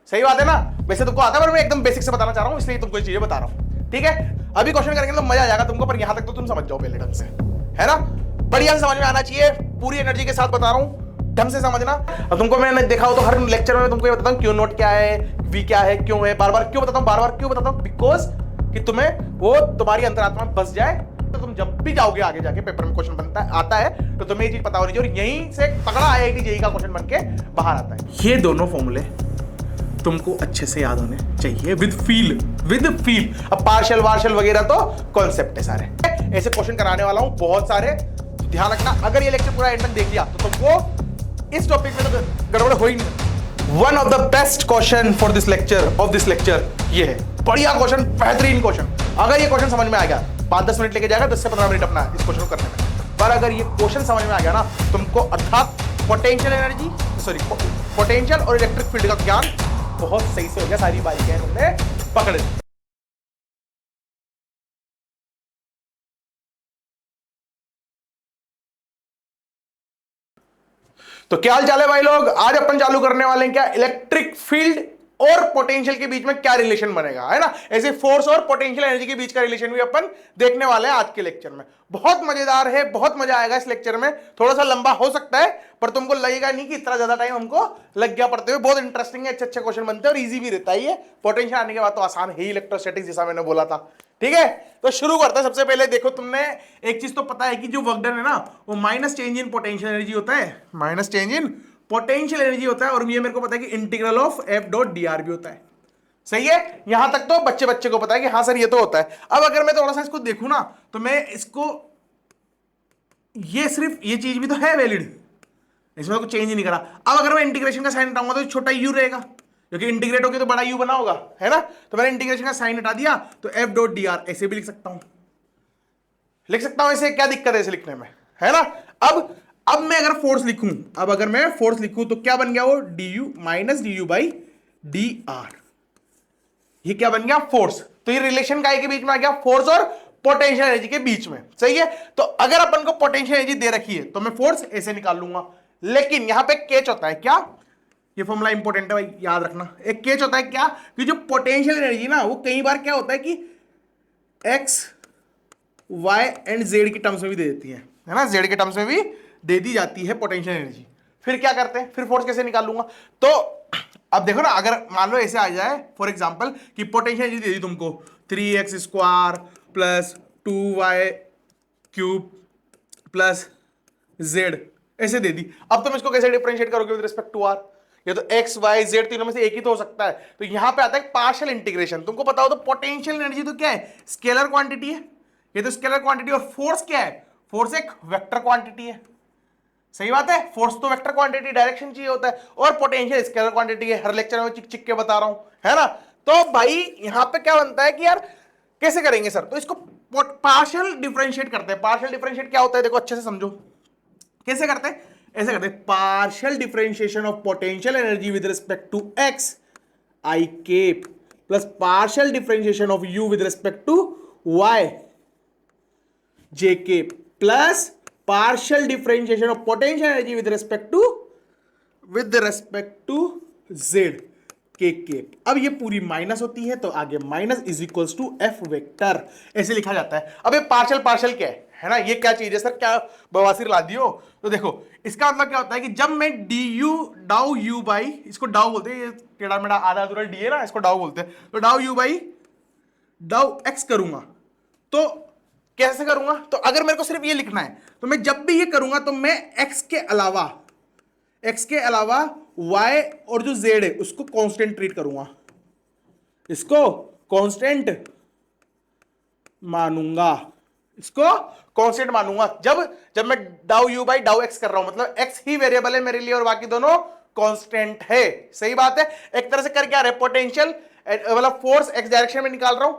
सही बात है ना। वैसे तुमको आता है पर मैं एकदम बेसिक से बताना चाह रहा हूं, इसलिए तुमको ये चीजें बता रहा हूं, ठीक है। अभी क्वेश्चन करेंगे तो मजा आ जाएगा तुमको, पर यहां तक तो तुम समझ जाओ पहले ढंग से, है ना। बढ़िया से समझ में आना चाहिए, पूरी एनर्जी के साथ बता रहा हूं, ढंग से समझना। अब तुमको मैंने देखा हो तो हर लेक्चर में तुमको ये बताता हूं क्यों नोट क्या है, वी क्या है, क्यों है, बार बार क्यों बताता हूं, बार बार क्यों बताता हूं, बिकॉज कि तुम्हें वो तुम्हारी अंतरात्मा में बस जाए, तो तुम जब भी जाओगे आगे जाके पेपर में क्वेश्चन बनता है आता है तो तुम्हें ये चीज पता होनी चाहिए, और यहीं से तगड़ा आईआईटी जेईई का क्वेश्चन बन के बाहर आता है। ये दोनों फॉर्मूले तुमको अच्छे से याद होने चाहिए विद फील, विद फील। अब पार्शियल वार्शियल वगैरह तो कॉन्सेप्ट है सारे, ऐसे क्वेश्चन कराने वाला हूं बहुत सारे, ध्यान रखना। अगर ये लेक्चर पूरा एंड तक देख लिया तो तुमको इस टॉपिक में तो गड़बड़ हो ही नहीं। One of the best question for this lecture, of this lecture ये है, बढ़िया क्वेश्चन, बेहतरीन क्वेश्चन। अगर ये क्वेश्चन समझ में आ गया 5-10 मिनट लेके जाएगा, 10 से 15 मिनट अपना इस क्वेश्चन को करने में, पर अगर ये क्वेश्चन समझ में आ गया ना तुमको, अर्थात पोटेंशियल एनर्जी, सॉरी पोटेंशियल और इलेक्ट्रिक फील्ड का ज्ञान बहुत सही से हो गया, सारी बारीकियां तुमने पकड़ ली। तो क्या हाल चाल है भाई लोग, आज अपन चालू करने वाले हैं क्या, इलेक्ट्रिक फील्ड और पोटेंशियल के बीच में क्या रिलेशन बनेगा, है ना। ऐसे फोर्स और पोटेंशियल एनर्जी के बीच का रिलेशन भी अपन देखने वाले हैं आज के लेक्चर में। बहुत मजेदार है, बहुत मजा आएगा इस लेक्चर में। थोड़ा सा लंबा हो सकता है पर तुमको लगेगा नहीं कि इतना ज्यादा टाइम हमको लग गया पढ़ते हुए। बहुत इंटरेस्टिंग है, अच्छे अच्छे क्वेश्चन बनते हैं और इजी भी रहता है ये। पोटेंशियल आने के बाद तो आसान है ही, इलेक्ट्रोस्टैटिक्स जैसा मैंने बोला था, ठीक है। तो शुरू करते हैं। सबसे पहले देखो, तुमने एक चीज तो पता है कि जो वर्क डन है ना वो minus change in potential energy होता है, minus change in potential energy होता है, और ये मेरे को पता है कि integral of F dot D R भी होता है। सही है, यहां तक तो बच्चे बच्चे को पता है कि हाँ सर ये तो होता है। अब अगर मैं थोड़ा सा इसको देखूं ना तो मैं इसको, ये सिर्फ ये चीज भी तो है वैलिड, इसमें कुछ चेंज ही नहीं करा। अब अगर मैं इंटीग्रेशन का साइन हटाऊंगा तो छोटा यू रहेगा, क्योंकि इंटीग्रेट होकर तो बड़ा यू बना होगा, है ना। तो मैंने इंटीग्रेशन का साइन हटा दिया तो एफ डॉट डी आर ऐसे भी लिख सकता हूं, लिख सकता हूं ऐसे, क्या दिक्कत है इसे लिखने में, है ना। अब मैं अगर फोर्स लिखूं, अब अगर मैं फोर्स लिखूं तो क्या बन गया वो, D you minus D you by d r, ये क्या बन गया, फोर्स। तो ये रिलेशन का के बीच में आ गया, फोर्स और पोटेंशियल एनर्जी के बीच में, सही है। तो अगर अपन को पोटेंशियल एनर्जी दे रखी है तो मैं फोर्स ऐसे निकाल लूंगा, लेकिन यहां पे केच होता है क्या, ये फॉर्मूला इंपॉर्टेंट है भाई, याद रखना। एक केच होता है क्या कि जो पोटेंशियल एनर्जी ना वो कई बार क्या होता है कि एक्स वाई एंड जेड की टर्म्स में भी दे देती है ना, जेड के टर्म्स में भी दे दी जाती है पोटेंशियल एनर्जी। फिर क्या करते हैं, फिर फोर्स कैसे निकाल लूंगा। तो अब देखो ना, अगर मान लो ऐसे आ जाए फॉर एग्जांपल कि पोटेंशियल एनर्जी दे दी तुमको 3x square plus 2y cube plus z, ऐसे दे दी। अब तुम इसको कैसे डिफरेंशिएट करोगे विद रिस्पेक्ट टू r, ये तो x y z तीनों में से एक ही तो हो सकता है। तो यहां पे आता है पार्शियल इंटीग्रेशन। तुमको पता हो तो पोटेंशियल एनर्जी तो क्या है, स्केलर क्वांटिटी है, ये तो स्केलर क्वांटिटी, और फोर्स क्या है, फोर्स एक वेक्टर क्वांटिटी है। सही बात है, फोर्स तो वेक्टर क्वांटिटी, डायरेक्शन चाहिए होता है, और पोटेंशियल स्केलर क्वांटिटी है। हर लेक्चर में चिक चिक के बता रहा हूं, है ना। तो भाई यहां पे क्या बनता है कि यार कैसे करेंगे सर, तो इसको पार्शियल डिफरेंशिएट करते हैं। पार्शियल डिफरेंशिएट क्या होता है, देखो अच्छे से समझो कैसे करते हैं, ऐसे करते हैं, partial differentiation of potential energy with respect to x i cap plus partial differentiation of U with respect to y j cap plus partial differentiation of potential energy with respect to z k cap. अब ये पूरी minus होती है तो आगे minus is equals to F vector, ऐसे लिखा जाता है। अब ये पार्शियल पार्शियल क्या है ना, ये क्या चीज है सर, क्या बवासीर ला दियो। तो देखो इसका मतलब क्या होता है कि जब मैं डी यू डाउ यू बाई, इसको डाउ बोलते हैं, ये टेढ़ा मेढ़ा आधा अधूरा डी है ना, इसको डाउ बोलते हैं। तो डाउ यू बाई डाउ एक्स करूंगा तो कैसे करूंगा, तो अगर मेरे को सिर्फ ये लिखना है तो मैं जब भी ये करूंगा तो मैं x के अलावा y और जो z है उसको कांस्टेंट ट्रीट करूंगा, इसको कांस्टेंट मानूंगा, इसको कांस्टेंट मानूंगा। जब मैं डाउ u बाई डाउ x कर रहा हूं, मतलब x ही वेरिएबल है मेरे लिए और बाकी दोनों कांस्टेंट है। सही बात है, एक तरह से कर क्या रहे, पोटेंशियल मतलब फोर्स x डायरेक्शन में निकाल रहा हूं,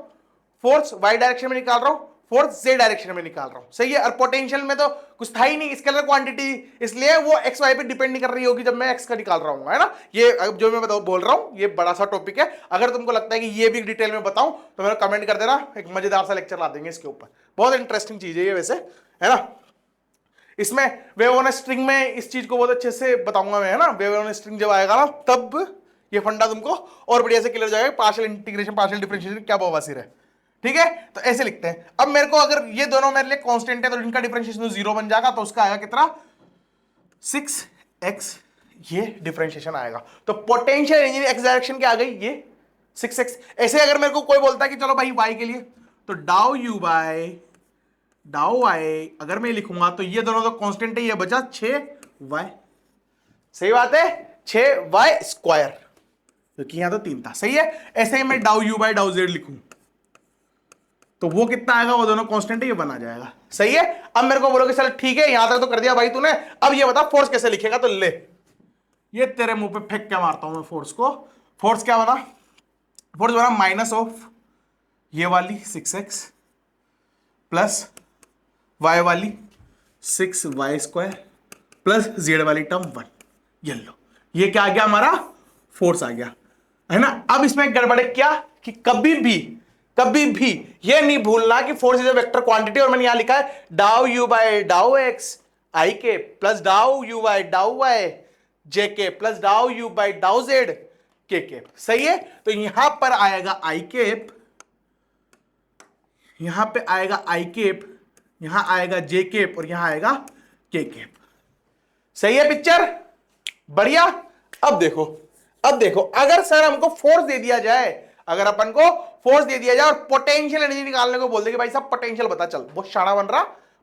फोर्स y डायरेक्शन में निकाल रहा हूं, फोर्स z डायरेक्शन में निकाल रहा हूं। सही है, और पोटेंशियल में तो कुछ था ही नहीं, स्केलर क्वांटिटी, इसलिए वो एक्स वाई पे डिपेंड नहीं कर रही होगी जब मैं एक्स का निकाल रहा हूं, है ना। ये जो मैं बोल रहा हूं ये बड़ा सा टॉपिक है। अगर तुमको लगता है कि ये भी डिटेल में बताऊं तो मेरा कमेंट कर देना, एक मजेदार सा लेक्चर ला देंगे इसके ऊपर। बहुत इंटरेस्टिंग चीज है ये वैसे, है ना। इसमें वेव ऑन स्ट्रिंग में इस चीज को बहुत अच्छे से बताऊंगा मैं, है ना। वेव ऑन स्ट्रिंग जब आएगा ना तब ये फंडा तुमको और बढ़िया से क्लियर हो जाएगा, पार्शियल इंटीग्रेशन पार्शियल डिफरेंशिएशन क्या बवासीर है। ठीक है, तो ऐसे लिखते हैं। अब मेरे को अगर ये दोनों मेरे लिए कांस्टेंट है तो इनका डिफरेंशिएशन तो 0 बन जाएगा, तो उसका आएगा कितना 6x, ये डिफरेंशिएशन आएगा। तो पोटेंशियल एनर्जी एक्स डायरेक्शन क्या आ गई, ये 6x। ऐसे अगर मेरे को कोई बोलता है कि चलो भाई y के लिए, तो डाउ u बाय डाउ y अगर मैं लिखूंगा तो ये दोनों तो कांस्टेंट है, ये बचा 6y। सही बात है, 6y स्क्वायर, क्योंकि यहां तो 3 था। सही है, ऐसे ही मैं डाउ u बाय डाउ z लिखूं तो वो कितना आएगा, वो दोनों कांस्टेंट है, ये बना जाएगा। सही है, अब मेरे को बोलोगे चल ठीक है, यहां तक तो कर दिया भाई तूने, अब ये बता फोर्स कैसे लिखेगा। तो ले, ये तेरे मुंह पे फेंक के मारता हूं मैं फोर्स को। फोर्स क्या बना, फोर्स बना माइनस ऑफ ये वाली 6x प्लस y वाली 6y स्क्वायर प्लस z वाली टर्म 1। ये लो, ये क्या आ गया हमारा, फोर्स आ गया, है ना। अब इसमें गड़बड़ क्या कि कभी भी ये नहीं भूलना कि force is a vector quantity, और मैंने यहां लिखा है डाउ u बाय डाउ x आई के प्लस डाउ u बाय डाउ y जे के प्लस डाउ u बाय डाउ z के केप। सही है, तो यहां पर आएगा आई केप, यहां पे आएगा आई केप, यहां आएगा जे केप और यहां आएगा के केप। सही है पिक्चर, बढ़िया। अब देखो अगर सर हमको फोर्स दे दिया जाए, अगर अपन को फोर्स दे दिया जाए और पोटेंशियल एनर्जी निकालने को बोल दे कि भाई साहब पोटेंशियल बता, चल बहुत शाना बन रहा,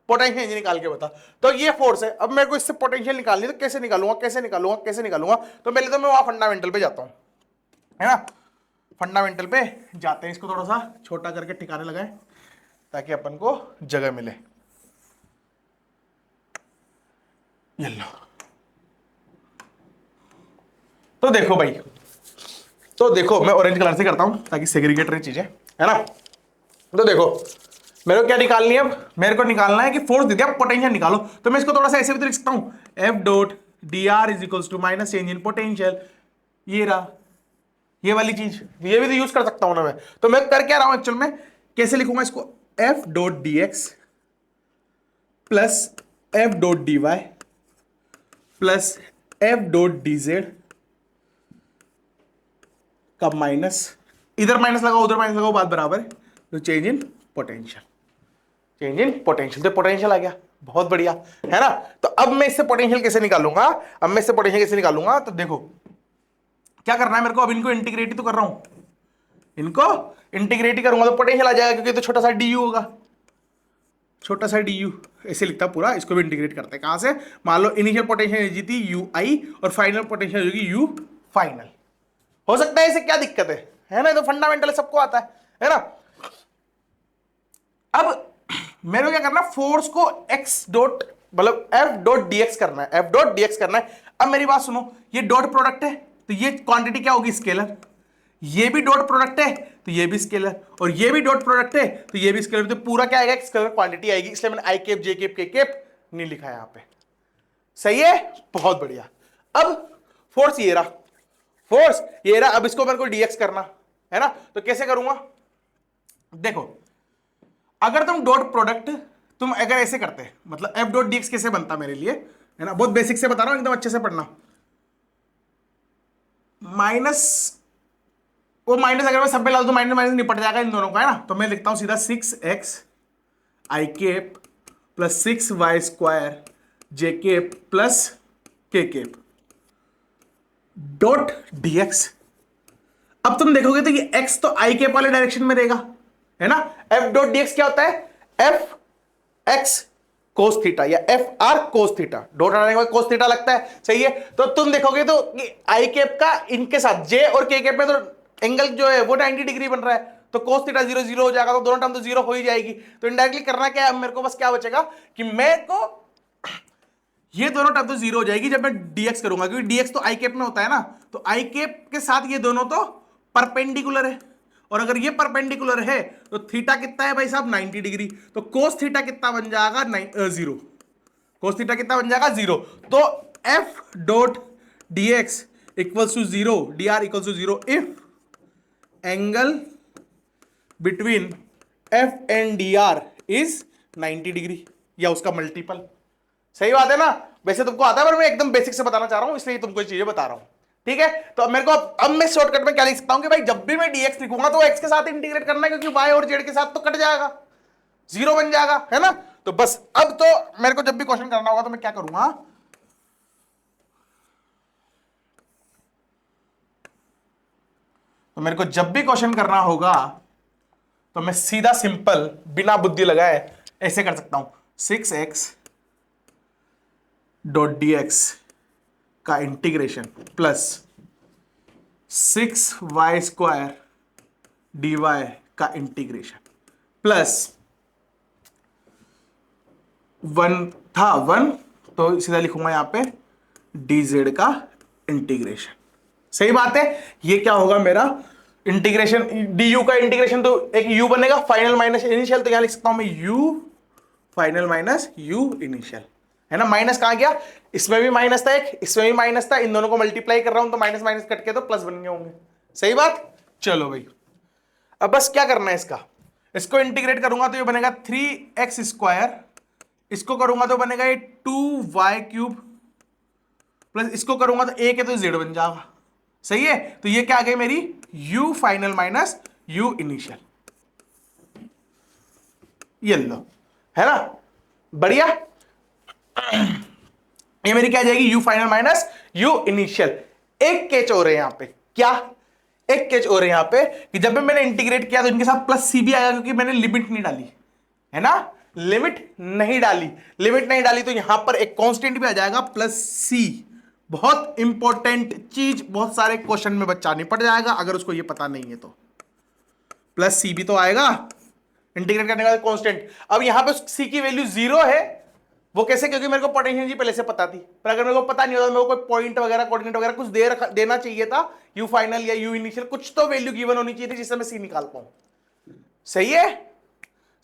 पोटेंशियल एनर्जी निकाल के बता। तो ये फोर्स है, अब मेरे को इससे पोटेंशियल निकालनी, तो कैसे निकालूंगा। तो पहले तो मैं वहां फंडामेंटल पे जाता हूं, है ना। फंडामेंटल पे जाते हैं, इसको थोड़ा सा छोटा करके ठिकाने लगाएं ताकि अपन को जगह मिले। ये लो, तो देखो भाई, तो देखो मैं ऑरेंज कलर से करता हूं ताकि सेग्रीगेट रही चीजें, है ना। तो देखो मेरे को क्या निकालनी है, अब मेरे को निकालना है कि फोर्स दे दिया, पोटेंशियल निकालो। तो मैं इसको थोड़ा सा ऐसे भी तो लिख सकता हूं, F dot D r is equals to minus change in potential. ये रहा, ये वाली चीज, ये भी तो यूज कर सकता हूं ना मैं। तो मैं कर क्या रहा हूं एक्चुअल में, कैसे लिखूंगा इसको, F dot d x plus F dot d y plus F dot d z का माइनस, इधर माइनस लगाओ उधर माइनस लगाओ, बात बराबर है। तो चेंज इन पोटेंशियल, तो पोटेंशियल आ गया, बहुत बढ़िया, है ना। तो अब मैं इससे पोटेंशियल कैसे निकालूंगा, तो देखो क्या करना है मेरे को, अब इनको इंटीग्रेट ही तो कर रहा हूं, इनको इंटीग्रेट ही करूंगा तो पोटेंशियल आ जाएगा, क्योंकि तो छोटा सा डी यू होगा, छोटा सा डी यू ऐसे लिखता पूरा। इसको भी इंटीग्रेट करते हैं, कहां से, मान लो इनिशियल पोटेंशियल एनर्जी थी यू आई और फाइनल पोटेंशियल होगी यू फाइनल। हो सकता है, इसे क्या दिक्कत है ना, तो फंडामेंटल सबको आता है ना। अब मेरे को क्या करना है, फोर्स को एक्स डॉट मतलब एफ डॉट डी एक्स करना है, अब मेरी बात सुनो, ये डॉट प्रोडक्ट है तो ये क्वांटिटी क्या होगी, स्केलर। ये भी डॉट प्रोडक्ट है तो ये भी स्केलर, और ये भी डॉट प्रोडक्ट है तो ये भी स्केलर, तो पूरा क्या आएगा, स्केलर क्वांटिटी आएगी। इसलिए मैंने आई केप जे केप के केप नहीं लिखा है यहां पे। सही है, बहुत बढ़िया। अब फोर्स ये रहा, अब इसको मेरे को डीएक्स करना है ना। तो कैसे करूंगा, देखो अगर तुम डॉट प्रोडक्ट तुम अगर ऐसे करते, मतलब एफ डॉट डीएक्स कैसे बनता मेरे लिए, है ना, बहुत बेसिक से बता रहा हूं, एकदम अच्छे से पढ़ना। माइनस, वो माइनस अगर मैं सब पे ला दूं तो माइनस माइनस निपट जाएगा इन दोनों का, है ना। तो मैं लिखता हूं सीधा 6x I cap plus 6y square J cap plus K cap dot DX. अब तुम देखोगे तो ये x तो आई केप वाले डायरेक्शन में रहेगा, है ना। f डॉट डीएक्स क्या होता है, f x कोस थीटा या F R cos theta, dot हटाने के बाद कोस थीटा लगता है। सही है, तो तुम देखोगे तो आई केप का इनके साथ जे और के केप में तो एंगल जो है वो 90 डिग्री बन रहा है, तो कोस थीटा 0 0 हो जाएगा, तो दोनों टर्म तो 0 हो ही जाएगी। तो इनडायरेक्टली करना क्या है, मेरे को बस क्या बचेगा कि मेरे को ये दोनों टर्म तो 0 हो जाएगी जब मैं डीएक्स करूंगा, क्योंकि डीएक्स तो आई केप में होता है ना। तो आई केप के साथ ये दोनों तो परपेंडिकुलर है, और अगर ये परपेंडिकुलर है तो थीटा कितना है भाई साहब, 90 डिग्री। तो कोस थीटा कितना बन जाएगा, 0। कोस थीटा कितना बन जाएगा, 0। तो F dot d x equals to 0, d r equals to 0 if angle between F and d r is 90 degree या उसका मल्टीपल। सही बात है ना, वैसे तुमको आता है पर मैं एकदम बेसिक से बताना चाह रहा हूं, इसलिए तुमको ये चीजें बता रहा हूं। ठीक है, तो अब मेरे को अब मैं शॉर्टकट में क्या लिख सकता हूं कि भाई जब भी मैं dx लिखूंगा तो x के साथ इंटीग्रेट करना है, क्योंकि y और z के साथ तो कट जाएगा, जीरो बन जाएगा, है ना। तो बस अब तो मेरे को जब भी क्वेश्चन करना होगा तो मैं क्या करूंगा, तो मेरे को जब भी क्वेश्चन करना होगा तो मैं सीधा सिंपल बिना बुद्धि लगाए ऐसे कर सकता हूं, 6x डॉट डी एक्स का इंटीग्रेशन प्लस 6y² dy का इंटीग्रेशन प्लस 1 था 1, तो सीधा लिखूंगा यहां पे dz का इंटीग्रेशन। सही बात है, ये क्या होगा मेरा इंटीग्रेशन, du का इंटीग्रेशन तो एक u बनेगा फाइनल माइनस इनिशियल, तो यहां लिख सकता हूं मैं u final minus u initial, है ना। माइनस कहां गया, इसमें भी माइनस था एक, इसमें भी माइनस था, इन दोनों को मल्टीप्लाई कर रहा हूं तो माइनस माइनस कट के तो प्लस बन गए होंगे। सही बात, चलो भाई अब बस क्या करना है इसका, इसको इंटीग्रेट करूंगा तो ये बनेगा 3x², इसको करूंगा तो बनेगा ये 2y³ प्लस इसको करूंगा तो a के तो z बन जाएगा। सही है, तो ये क्या आ गई मेरी u final minus u initial, ये लो, है ना, बढ़िया। ये मेरी क्या आ जाएगी u final minus u initial. एक कैच हो रहे हैं यहां पे, क्या एक कैच हो रहे हैं यहां पे कि जब भी मैंने इंटीग्रेट किया तो इनके साथ प्लस c भी आएगा, क्योंकि मैंने लिमिट नहीं डाली, है ना, लिमिट नहीं डाली, लिमिट नहीं डाली तो यहां पर एक कांस्टेंट भी आ जाएगा प्लस c। बहुत इंपॉर्टेंट चीज, बहुत सारे क्वेश्चन में बच्चा नहीं पड़ जाएगा अगर उसको ये पता नहीं है तो, प्लस c भी तो आएगा इंटीग्रेट करने के बाद कांस्टेंट। अब यहां पे c की वैल्यू 0 है, वो कैसे, क्योंकि मेरे को पोटेंशियल जी पहले से पता थी, पर अगर मेरे को पता नहीं होता, मेरे को कोई पॉइंट वगैरह कोऑर्डिनेट वगैरह कुछ देना चाहिए था, u फाइनल या u इनिशियल कुछ तो वैल्यू गिवन होनी चाहिए थी जिससे मैं c निकाल पाऊं। सही है,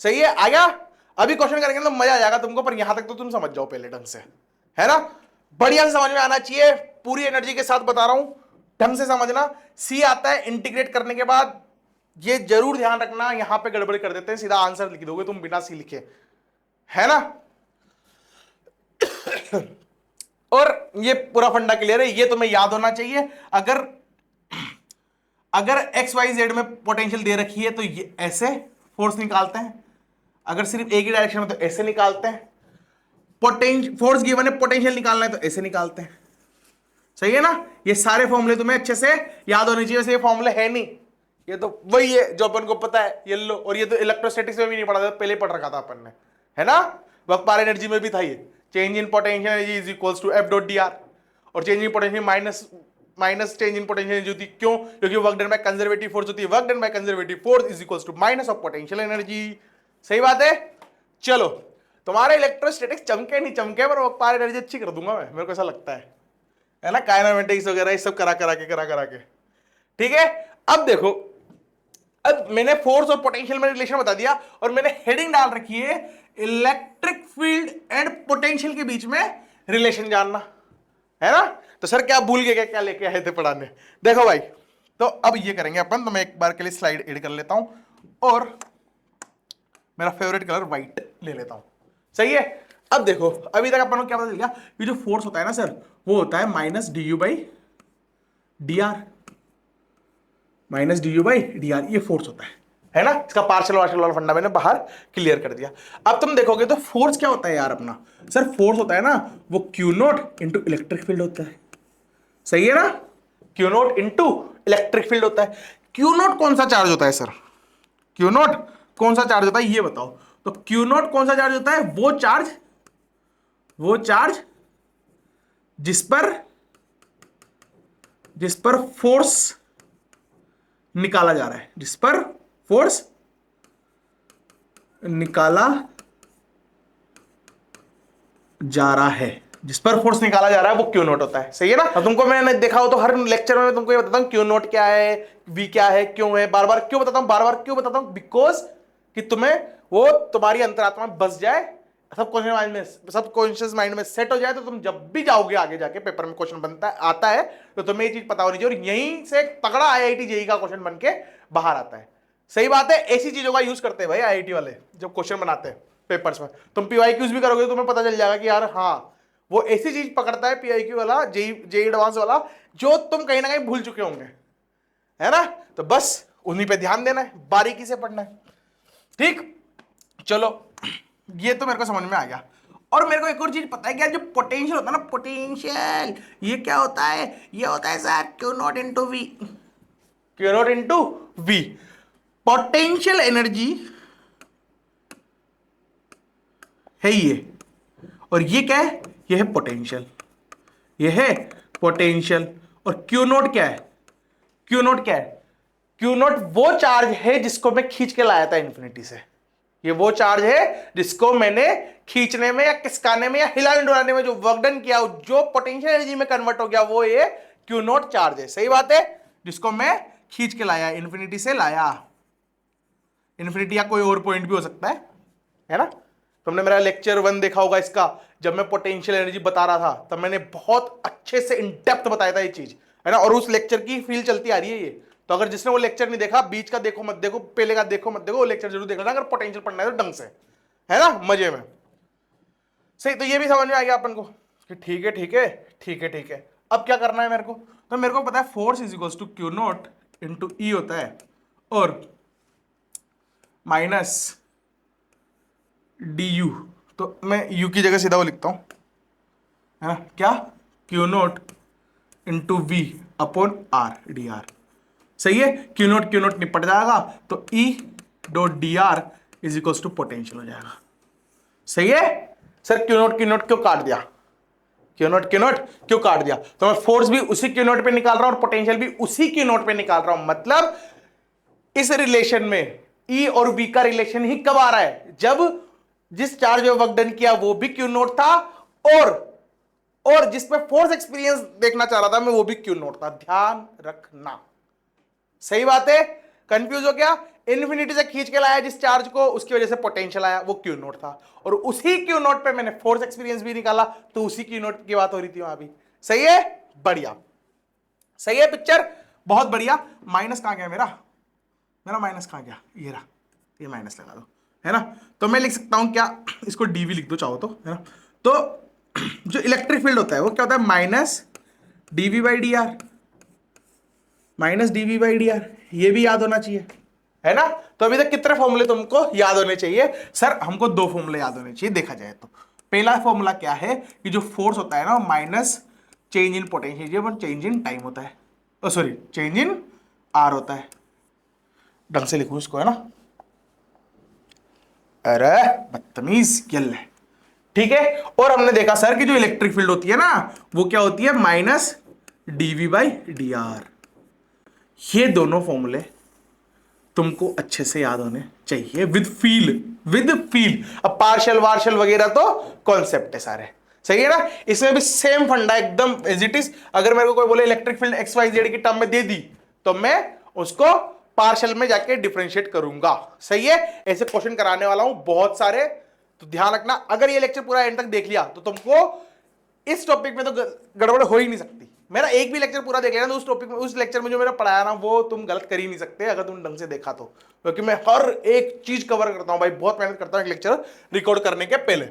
सही है, आ गया। अभी क्वेश्चन करेंगे तो मजा आ जाएगा तुमको, पर यहां तक तो तुम समझ जाओ पहले ढंग से, है ना, बढ़िया से समझ में आना चाहिए, पूरी एनर्जी के साथ बता रहा हूं, ढंग से समझना। c आता है इंटीग्रेट करने के बाद, ये जरूर ध्यान रखना, यहां पे गड़बड़ कर देते हैं, सीधा आंसर लिख दोगे तुम बिना c लिखे, है ना। और ये पूरा फंडा क्लियर है, ये तुम्हें याद होना चाहिए। अगर एक्स वाई जेड में पोटेंशियल दे रखी है तो ये ऐसे फोर्स निकालते हैं, अगर सिर्फ एक ही डायरेक्शन में तो ऐसे निकालते हैं, फोर्स गिवन है पोटेंशियल निकालना है तो ऐसे निकालते हैं। सही है ना, ये सारे फॉर्मूले तुम्हें अच्छे से याद होने चाहिए। वैसे ये फॉर्मूले है नहीं, ये तो वही है जो अपन को पता है, ये लो, और ये तो इलेक्ट्रोस्टैटिक्स में भी नहीं पढ़ा था, पहले पढ़ रखा था अपन ने, है ना, वर्क पर एनर्जी में भी था ये, change in potential energy is equals to F dot D R, और change in potential minus change in potential energy होती, क्यों, क्योंकि work done by conservative force होती है, work done by conservative force is equals to minus of potential energy. सही बात है, चलो तुम्हारे इलेक्ट्रोस्टैटिक्स चमके नहीं चमके, पर वर्क पर एनर्जी अच्छी कर दूंगा मैं, मेरे को ऐसा लगता है ना, काइनेमेटिक्स वगैरह ये सब करा करा के, ठीक है। अब देखो, अब मैंने फोर्स और पोटेंशियल में रिलेशन बता दिया, और मैंने हेडिंग डाल रखी है इलेक्ट्रिक फील्ड एंड पोटेंशियल के बीच में रिलेशन जानना, है ना। तो सर क्या भूल गए, क्या लेके आए थे पढ़ाने, देखो भाई, तो अब ये करेंगे अपन, तो मैं एक बार के लिए स्लाइड एड कर लेता हूं, और मेरा फेवरेट कलर व्हाइट ले लेता हूं। सही है, अब देखो, अभी तक अपन को क्या पता चल गया, ये जो फोर्स होता है ना सर, वो होता है minus D you by d r, minus D you by d r, ये फोर्स होता है ना। इसका पार्शियल वार्शियल वाला फंडा मैंने बाहर क्लियर कर दिया। अब तुम देखोगे तो फोर्स क्या होता है यार अपना, सर फोर्स होता है ना वो Q naught into electric field होता है। सही है ना, Q naught into electric field होता है। क्यू नॉट कौन सा चार्ज होता है सर, क्यू नॉट कौन सा चार्ज होता है ये बताओ, तो क्यू नॉट कौन सा चार्ज होता है, वो चार्ज जिस पर फोर्स निकाला जा रहा है, जिस पर फोर्स निकाला जा रहा है, जिस पर फोर्स निकाला जा रहा है वो क्यू नॉट होता है। सही है ना, तो तुमको मैंने देखा हो तो हर लेक्चर में तुमको ये बताता हूं क्यू नॉट क्या है, वी क्या है, क्यों है, बार बार क्यों बताता हूं, बिकॉज कि तुम्हें वो तुम्हारी अंतरात्मा में बस जाए, सबकॉन्शियस माइंड में सेट हो जाए, तो तुम जब भी जाओगे आगे जाके पेपर में क्वेश्चन बनता है आता है तो तुम्हें ये चीज पता होनी चाहिए, और यहीं से तगड़ा आईआईटी जेईई का क्वेश्चन बन के बाहर आता है। सही बात है, ऐसी चीजों का यूज करते हैं भाई आईआईटी वाले जब क्वेश्चन बनाते हैं पेपर्स में। तुम पीवाईक्यूज भी करोगे तो तुम्हें पता चल जाएगा कि यार हाँ वो ऐसी चीज पकड़ता है PIQ वाला, जेई एडवांस वाला, जो तुम कहीं ना कहीं भूल चुके होंगे, है ना। तो बस उन्हीं पे ध्यान देना है, बारीकी से पढ़ना है, ठीक। चलो ये तो मेरे को समझ में आ गया। और मेरे को एक और चीज पता है क्या, जो पोटेंशियल होता है ना, पोटेंशियल, ये क्या होता है, ये होता है sir q naught into V, q naught into V. Potential energy है ये, और ये क्या है, ये है पोटेंशियल, ये है पोटेंशियल। और क्यू नॉट क्या है, क्यू नॉट क्या है, क्यू नॉट वो चार्ज है जिसको मैं खींच के लाया था इन्फिनिटी से, ये वो चार्ज है जिसको मैंने खींचने में या किसकाने में या हिलाने डुलाने में जो वर्क डन किया, जो पोटेंशियल एनर्जी में कन्वर्ट हो गया, वो ये क्यू नॉट चार्ज है। सही बात है, जिसको मैं खींच के लाया, इन्फिनिटी से लाया, इन्फिनिटी या कोई और पॉइंट भी हो सकता है ना। तुमने मेरा लेक्चर 1 देखा होगा इसका, जब मैं पोटेंशियल एनर्जी बता रहा था तब मैंने बहुत अच्छे से इन डेप्थ बताया था ये चीज, है ना। और उस लेक्चर की फील चलती आ रही है ये, तो अगर जिसने वो लेक्चर नहीं देखा, बीच का देखो मत देखो, पहले का देखो मत देखो, वो लेक्चर जरूर देखना अगर पोटेंशियल पढ़ना है तो ढंग से, है ना, मजे में। सही, तो ये भी समझ में आ गया अपन को कि ठीक है ठीक है ठीक है ठीक है। अब क्या करना है मेरे को, तो मेरे को पता है force is equal to Q naught into E होता है, और माइनस डी यू, तो मैं यू की जगह सीधा वो लिखता हूं, है ना, क्या, q naught into V upon r d r. सही है, क्यू नॉट निपट जाएगा, तो E dot D r is equal to potential हो जाएगा। सही है सर, क्यू नॉट क्यों काट दिया, क्यू नॉट क्यों काट दिया, तो मैं फोर्स भी उसी क्यू नॉट पे निकाल रहा हूं और पोटेंशियल भी उसी क्यू नॉट पे निकाल रहा हूं। मतलब इस रिलेशन में ई और वी का रिलेशन ही कब आ रहा है, जब जिस चार्ज में वर्क डन किया वो भी क्यू नॉट था, और जिस पे फोर्स एक्सपीरियंस देखना चाह रहा था मैं वो भी क्यू नॉट था। ध्यान रखना, सही बात है। कंफ्यूज हो गया, इन्फिनिटी से खींच के लाया जिस चार्ज को, उसकी वजह से पोटेंशियल आया, वो क्यू नॉट था, और उसी क्यू नॉट पे मैंने फोर्स एक्सपीरियंस भी निकाला, तो उसी क्यू नॉट की बात हो रही थी वहां भी। सही है, बढ़िया, सही है पिक्चर, बहुत बढ़िया। माइनस कहां गया मेरा माइनस कहां गया, ये रहा, ये माइनस लगा दो, है ना। तो मैं लिख सकता हूं क्या, इसको डीवी लिख दो चाहो तो, है ना। तो जो इलेक्ट्रिक फील्ड होता है वो क्या होता है, minus d V by d r, minus d V by d r, ये भी याद होना चाहिए, है ना। तो अभी तक कितने फॉर्मूले तुमको याद होने चाहिए, सर हमको 2 फॉर्मूले याद होने चाहिए देखा जाए तो। पहला फॉर्मूला क्या है कि जो फोर्स होता है ना, minus change in potential, change in time होता है, सॉरी चेंज इन आर होता है। ढंग से लिखूं इसको, है ना, अरे बदतमीज गिल है, ठीक है। और हमने देखा सर कि जो इलेक्ट्रिक फील्ड होती है ना, वो क्या होती है, minus d V by d r. ये दोनों फॉर्मूले तुमको अच्छे से याद होने चाहिए, विद फील। अब पार्शियल वार्शियल वगैरह तो कॉन्सेप्ट है सारे, सही है ना। इसमें भी सेम फंडा एकदम एज इट इज। अगर मेरे को कोई बोले electric field x Y z की टर्म में दे दी, तो मैं उसको पार्शियल में जाके डिफरेंशिएट करूंगा। सही है, ऐसे क्वेश्चन कराने वाला हूं बहुत सारे, तो ध्यान रखना। अगर ये लेक्चर पूरा एंड तक देख लिया तो तुमको इस टॉपिक में तो गड़बड़ हो ही नहीं सकती। मेरा एक भी लेक्चर पूरा देख लिया तो उस टॉपिक में, उस लेक्चर में जो मेरा पढ़ाया ना, वो तुम गलत कर ही नहीं सकते अगर तुम ढंग से देखा तो, क्योंकि मैं हर एक चीज कवर करता हूं भाई, बहुत मेहनत करता हूं एक लेक्चर रिकॉर्ड करने के पहले।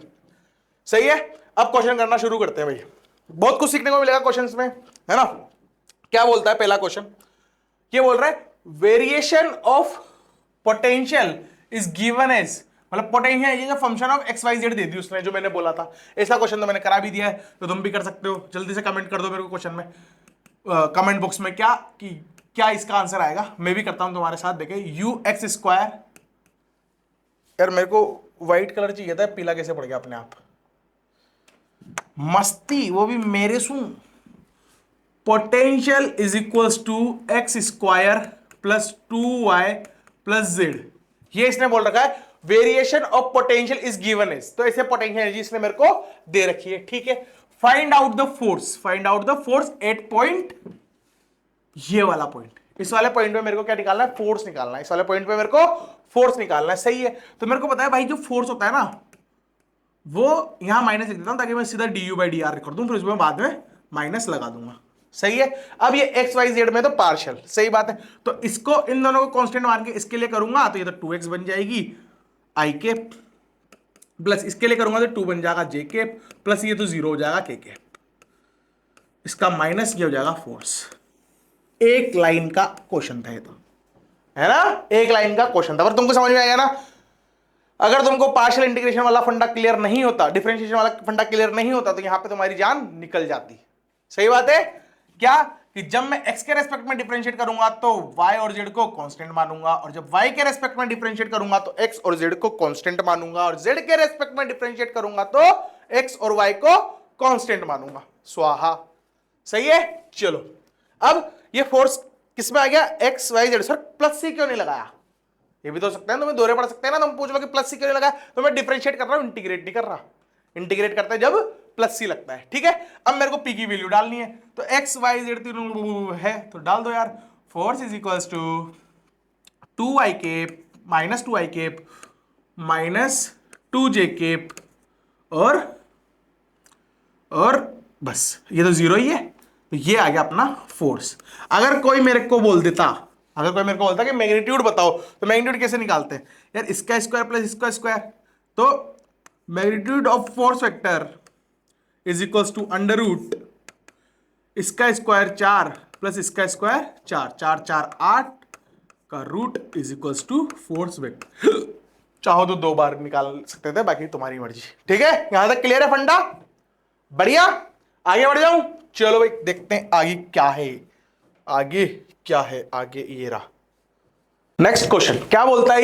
सही है, अब क्वेश्चन करना शुरू करते हैं भाई, बहुत कुछ सीखने को मिलेगा क्वेश्चंस में, है ना। क्या बोलता है पहला क्वेश्चन, ये बोल रहा है variation of potential is given as, मतलब पोटेंशियल ये function of X Y Z दे दी उसने, जो मैंने बोला था। ऐसा क्वेश्चन तो मैंने करा भी दिया है, तो तुम भी कर सकते हो। जल्दी से कमेंट कर दो मेरे को क्वेश्चन में, कमेंट बॉक्स में, क्या कि क्या इसका आंसर आएगा। मैं भी करता हूं तुम्हारे साथ, देखे यू एक्स स्क्वायर, यार मेरे को व्हाइट कलर चाहिए था, पीला कैसे पड़ गया अपने आप, मस्ती वो भी मेरे सू। Potential is equals to x square plus 2y plus Z, ये इसने बोल रखा है variation of potential is given is, तो ऐसे पोटेंशियल एनर्जी इसने मेरे को दे रखी है, ठीक है। Find out the force at point, ये वाला पॉइंट, इस वाले पॉइंट पे मेरे को क्या निकालना है, फोर्स निकालना है। इस वाले पॉइंट पे मेरे को फोर्स निकालना है, सही है। तो मेरे को पता है भाई जो फोर्स होता है ना, वो यहां माइनस लिख देता हूं ताकि मैं सीधा D you by d are कर दूं, फिर उसमें बाद में माइनस लगा दूंगा, सही है। अब ये एक्स वाई जेड में तो पार्शियल, सही बात है। तो इसको इन दोनों को कांस्टेंट मान के इसके लिए करूंगा, तो ये तो 2x बन जाएगी, आई के प्लस इसके लिए करूंगा तो 2 बन जाएगा जे कैप, प्लस ये तो 0 हो जाएगा के कैप, इसका माइनस ये हो जाएगा फोर्स। एक लाइन का क्वेश्चन था ये तो, है ना, एक लाइन का क्वेश्चन था, पर तुमको समझ में आया ना। अगर तुमको पार्शियल इंटीग्रेशन वाला फंडा क्लियर नहीं होता, डिफरेंशिएशन वाला फंडा क्लियर नहीं होता, तो यहां पे तुम्हारी जान निकल जाती। सही बात है क्या, कि जब मैं x के रेस्पेक्ट में डिफरेंशिएट करूंगा तो y और z को कांस्टेंट मानूंगा, और जब y के रेस्पेक्ट में डिफरेंशिएट करूंगा तो x और z को कांस्टेंट मानूंगा, और z के रेस्पेक्ट में डिफरेंशिएट करूंगा तो x और y को कांस्टेंट मानूंगा। स्वाहा। सही है। चलो अब ये फोर्स किस में आ गया, x y z। Sir plus C क्यों नहीं लगाया, ये भी तो हो सकता है, तुम्हें दोहरे पढ़ सकते हैं ना, तुम पूछ लो कि प्लस सी क्यों नहीं लगाया, तो मैं डिफरेंशिएट कर रहा हूं, इंटीग्रेट नहीं कर रहा। इंटीग्रेट करते हैं जब प्लस सी लगता है। ठीक है, अब मेरे को पी की वैल्यू डालनी है, तो एक्स वाई जेड तीनों है तो डाल दो यार। Force is equals to 2y cap minus 2y cap minus 2j cap, और बस ये तो 0 ही है, तो ये आ गया अपना फोर्स। अगर कोई मेरे को बोलता कि मैग्नीट्यूड बताओ, तो मैग्नीट्यूड कैसे निकालते हैं यार, इसका स्क्वायर प्लस इसका स्क्वायर, तो magnitude of force vector is equals to under root इसका स्क्वायर 4 प्लस इसका स्क्वायर 4, 4 4 8 का root is equals to force vector. चाहो तो 2 बार निकाल सकते थे, बाकी तुम्हारी मर्जी। ठीक है, यहां तक क्लियर है फंडा, बढ़िया। आगे बढ़ जाऊं, चलो भाई देखते हैं आगे क्या है, आगे ये रहा नेक्स्ट क्वेश्चन। क्या बोलता है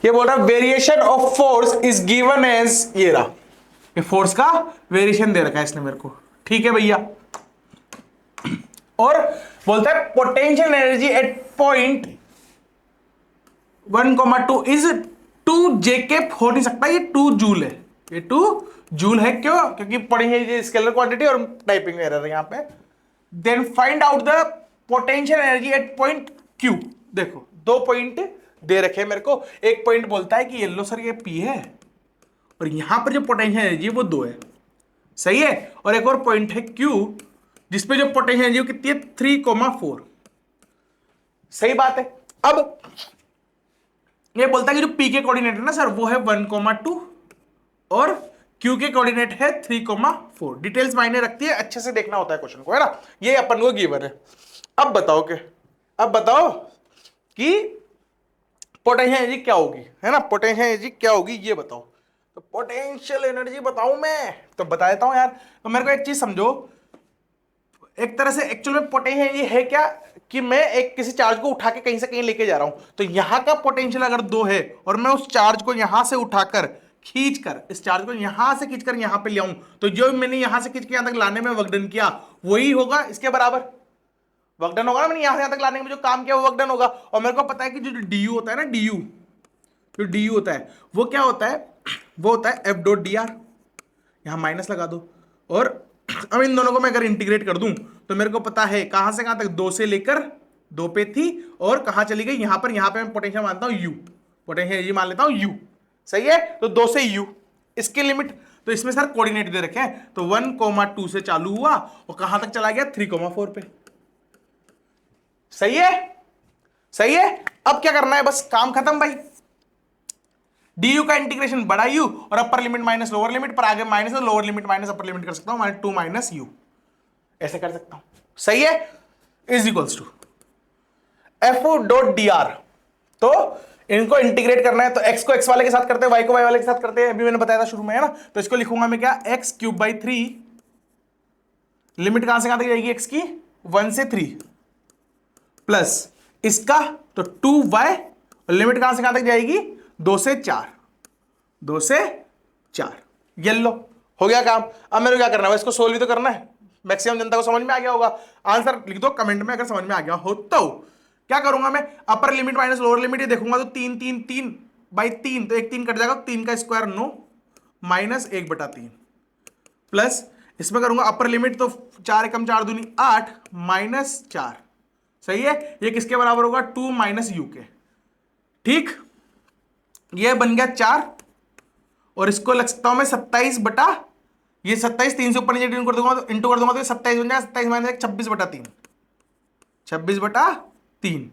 ये बोल रहा है variation of force is given as, ये रहा, ये फोर्स का वेरिएशन दे रखा है इसने मेरे को। ठीक है भैया, और बोलता है potential energy at point 1,2 is 2 j cap, हो नहीं सकता, ये 2 जूल है, ये 2 जूल है। क्यों, क्योंकि पढ़ेंगे स्केलर क्वांटिटी और टाइपिंग एरर है यहां पे। Then find out the potential energy at point Q. देखो 2 पॉइंट दे रखे मेरे को, एक पॉइंट बोलता है कि येलो सर ये पी है, और यहां पर जो पोटेंशियल एनर्जी है वो 2 है। सही है, और एक और पॉइंट है क्यू जिसपे जो पोटेंशियल एनर्जी कितनी है 3,4। सही बात है। अब ये बोलता है कि जो पी के कोऑर्डिनेट है ना सर वो है 1,2 और क्यू के कोऑर्डिनेट है 3,4। डिटेल्स मायने रखती है, अच्छे से देखना होता है क्वेश्चन को, है ना। ये अपन को गिवन है। अब बताओ कि पोटेंशियल एनर्जी क्या होगी, है ना, पोटेंशियल एनर्जी क्या होगी ये बताओ। तो पोटेंशियल एनर्जी बताऊं मैं, तो बता देता हूं यार। तो मेरे को एक चीज समझो, एक तरह से एक्चुअल में पोटेंशियल एनर्जी है क्या, कि मैं एक किसी चार्ज को उठा के कहीं से कहीं लेके जा रहा हूं, तो यहां का पोटेंशियल अगर 2 है और मैं उस चार्ज को यहां से उठाकर खींचकर, इस चार्ज को यहां से खींचकर यहां पे ले आऊं, तो जो मैंने यहां से खींच के यहां तक लाने में वर्क डन किया वही होगा इसके बराबर वर्क डन होगा ना। मैंने यहां से यहां तक लाने में जो काम किया वो वर्क डन होगा। और मेरे को पता है कि जो डी होता है ना, जो डी होता है वो क्या होता है, वो होता है एफ डॉट डी आर। यहां माइनस लगा दो, और अब इन दोनों को मैं अगर इंटीग्रेट कर दूं तो मेरे को पता है कहां से कहां तक, 2 से लेकर 2 पे थी, और कहां चली गई यहां पे मैं पोटेंशियल मानता हूं यू, पोटेंशियल एनर्जी मान लेता हूं यू। सही है, तो 2 से यू इसकी लिमिट, तो इसमें सर कोऑर्डिनेट दे रखे हैं, तो 1,2 से चालू हुआ और कहां तक चला गया 3,4 पे। सही है। अब क्या करना है, बस काम खत्म भाई। डी का इंटीग्रेशन बड़ा यू और upper limit minus lower limit, पर आगे माइनस है, lower limit minus upper limit कर सकता हूं, -2 माइनस यू, ऐसे कर सकता हूं। सही है, is equals to F dot D r. तो इनको इंटीग्रेट करना है, तो x को x वाले के साथ करते हैं, y को y वाले के साथ करते हैं, अभी मैंने बताया था शुरू में, है ना। तो इसको लिखूंगा मैं क्या, x³ 3, लिमिट कहां से कहां तक जाएगी x की, 1 से 3, प्लस इसका तो 2y, लिमिट कहां से कहां तक जाएगी, 2 से 4, 2 से 4। येलो हो गया काम। अब मेरे को क्या करना है, इसको सोल्व भी तो करना है। मैक्सिमम जनता को समझ में आ गया होगा, आंसर लिख दो कमेंट में अगर समझ में आ गया हो। तो क्या करूंगा मैं, upper limit minus lower limit ये देखूंगा, तो 3 3 3 बाई 3, तो एक 3 कट जाएगा, 3 का स्क्वायर 9 माइनस 1/3, प्लस इसमें करूंगा अपर लिमिट, तो 4 एकम 4 दूनी 8 माइनस 4। सही है, ये किसके बराबर होगा, 2 माइनस यू के। ठीक, ये बन गया 4, और इसको लग सकता हूं मैं 27 बटा, ये 27 3 से ऊपर नीचे इंटू कर दूंगा, तो 27 बन जाएगा, 27 minus 26/3, 26/3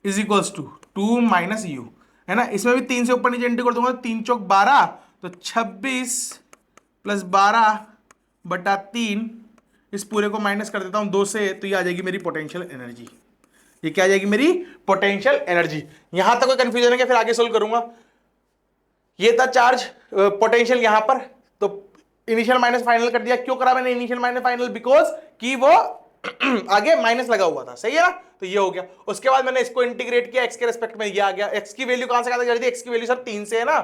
is equals to 2 minus U, है ना। इसमें भी 3 से ऊपर नीचे इंटू कर दूंगा, तो 3 चौक 12, तो 26+12/3, इस पूरे को माइनस कर देता हूं 2 से, तो ये आ जाएगी मेरी पोटेंशियल एनर्जी। ये क्या आ जाएगी मेरी पोटेंशियल एनर्जी। यहां तक कोई कंफ्यूजन है क्या? फिर आगे सोल्व करूंगा। ये था चार्ज पोटेंशियल यहां पर, तो इनिशियल माइनस फाइनल कर दिया। क्यों करा मैंने इनिशियल माइनस फाइनल? बिकॉज कि वो आगे माइनस लगा हुआ था, सही है ना। तो ये हो गया। उसके बाद मैंने इसको इंटीग्रेट किया एक्स के रेस्पेक्ट में, ये आ गया। एक्स की वैल्यू कहां से कहां तक जा रही थी? एक्स की वैल्यू सर 3 से है ना,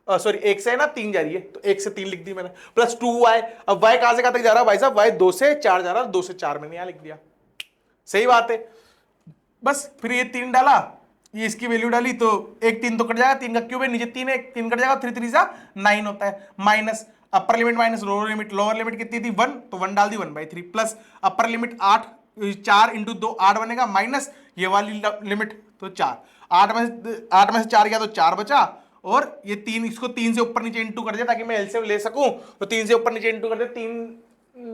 सॉरी 1 से है ना 3 जा रही है, तो 1 से 3 लिख दी मैंने, प्लस 2y। अब y कहां से कहां तक जा रहा है भाई साहब? y 2 से 4 जा रहा है, 2 से 4 मैंने यहां लिख दिया। सही बात है। बस फिर ये 3 डाला, ये इसकी वैल्यू डाली, तो 1 3 तो कट जाएगा, 3 का क्यूब है, नीचे 3 है, 3 कट जाएगा, 3 3 जा 9 होता है। Minus upper limit minus lower limit, lower limit कितनी थी 1, तो 1 डाल दी 1/3, प्लस अपर लिमिट 8, 4 इंटू 2 8 बनेगा, माइनस ये वाली लिमिट तो 4, 8 में से 4 गया तो 4 बचा, और ये 3, इसको 3 से ऊपर नीचे इंटू कर दिया ताकि मैं एलसीएम ले सकूं, तो 3 से ऊपर नीचे इंटू कर दिया, 3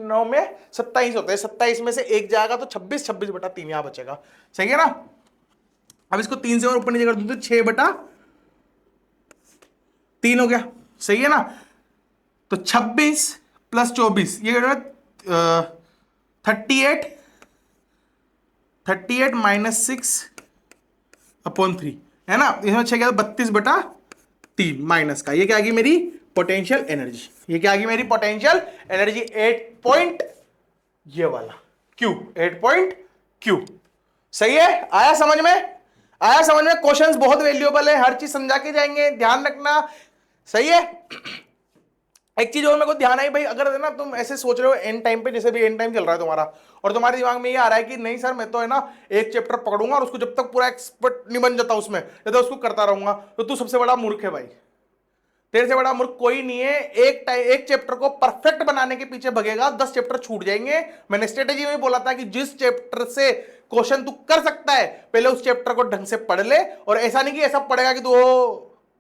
9 में 27 होते हैं, 27 में से 1 जाएगा तो 26, 26/3 यहां बचेगा, सही है ना। अब इसको 3 से और ऊपर नीचे कर दूं तो 6/3 हो गया, सही है ना। तो 26 + 24 ये 38, 38 - 6/3 है ना। इसमें 6 गया तो 32/3 माइनस का, ये क्या आ गई मेरी पोटेंशियल एनर्जी। ये क्या आ गई मेरी पोटेंशियल एनर्जी? 8 पॉइंट ये वाला Q, 8 पॉइंट Q। सही है, आया समझ में? आया समझ में? क्वेश्चंस बहुत वैल्यूएबल है, हर चीज समझा के जाएंगे, ध्यान रखना, सही है। एक चीज और मेरे को ध्यान आई भाई, अगर है ना तुम ऐसे सोच रहे हो एंड टाइम पे, जैसे भी एंड टाइम चल रहा है तुम्हारा, और तुम्हारे दिमाग में ये आ रहा है कि नहीं सर मैं तो है ना एक चैप्टर पकड़ूंगा और उसको जब तक पूरा एक्सपर्ट नहीं बन जाता उसमें, जब तक उसको करता रहूंगा, तो तू सबसे बड़ा मूर्ख है भाई। तेरे से बड़ा मूर्ख कोई नहीं है। एक चैप्टर को परफेक्ट बनाने के पीछे भगेगा, 10 चैप्टर छूट जाएंगे। मैंने स्ट्रेटेजी में बोला था कि जिस चैप्टर से क्वेश्चन तू कर सकता है, पहले उस चैप्टर को ढंग से पढ़ ले, और ऐसा नहीं कि ऐसा पढ़ेगा कि तू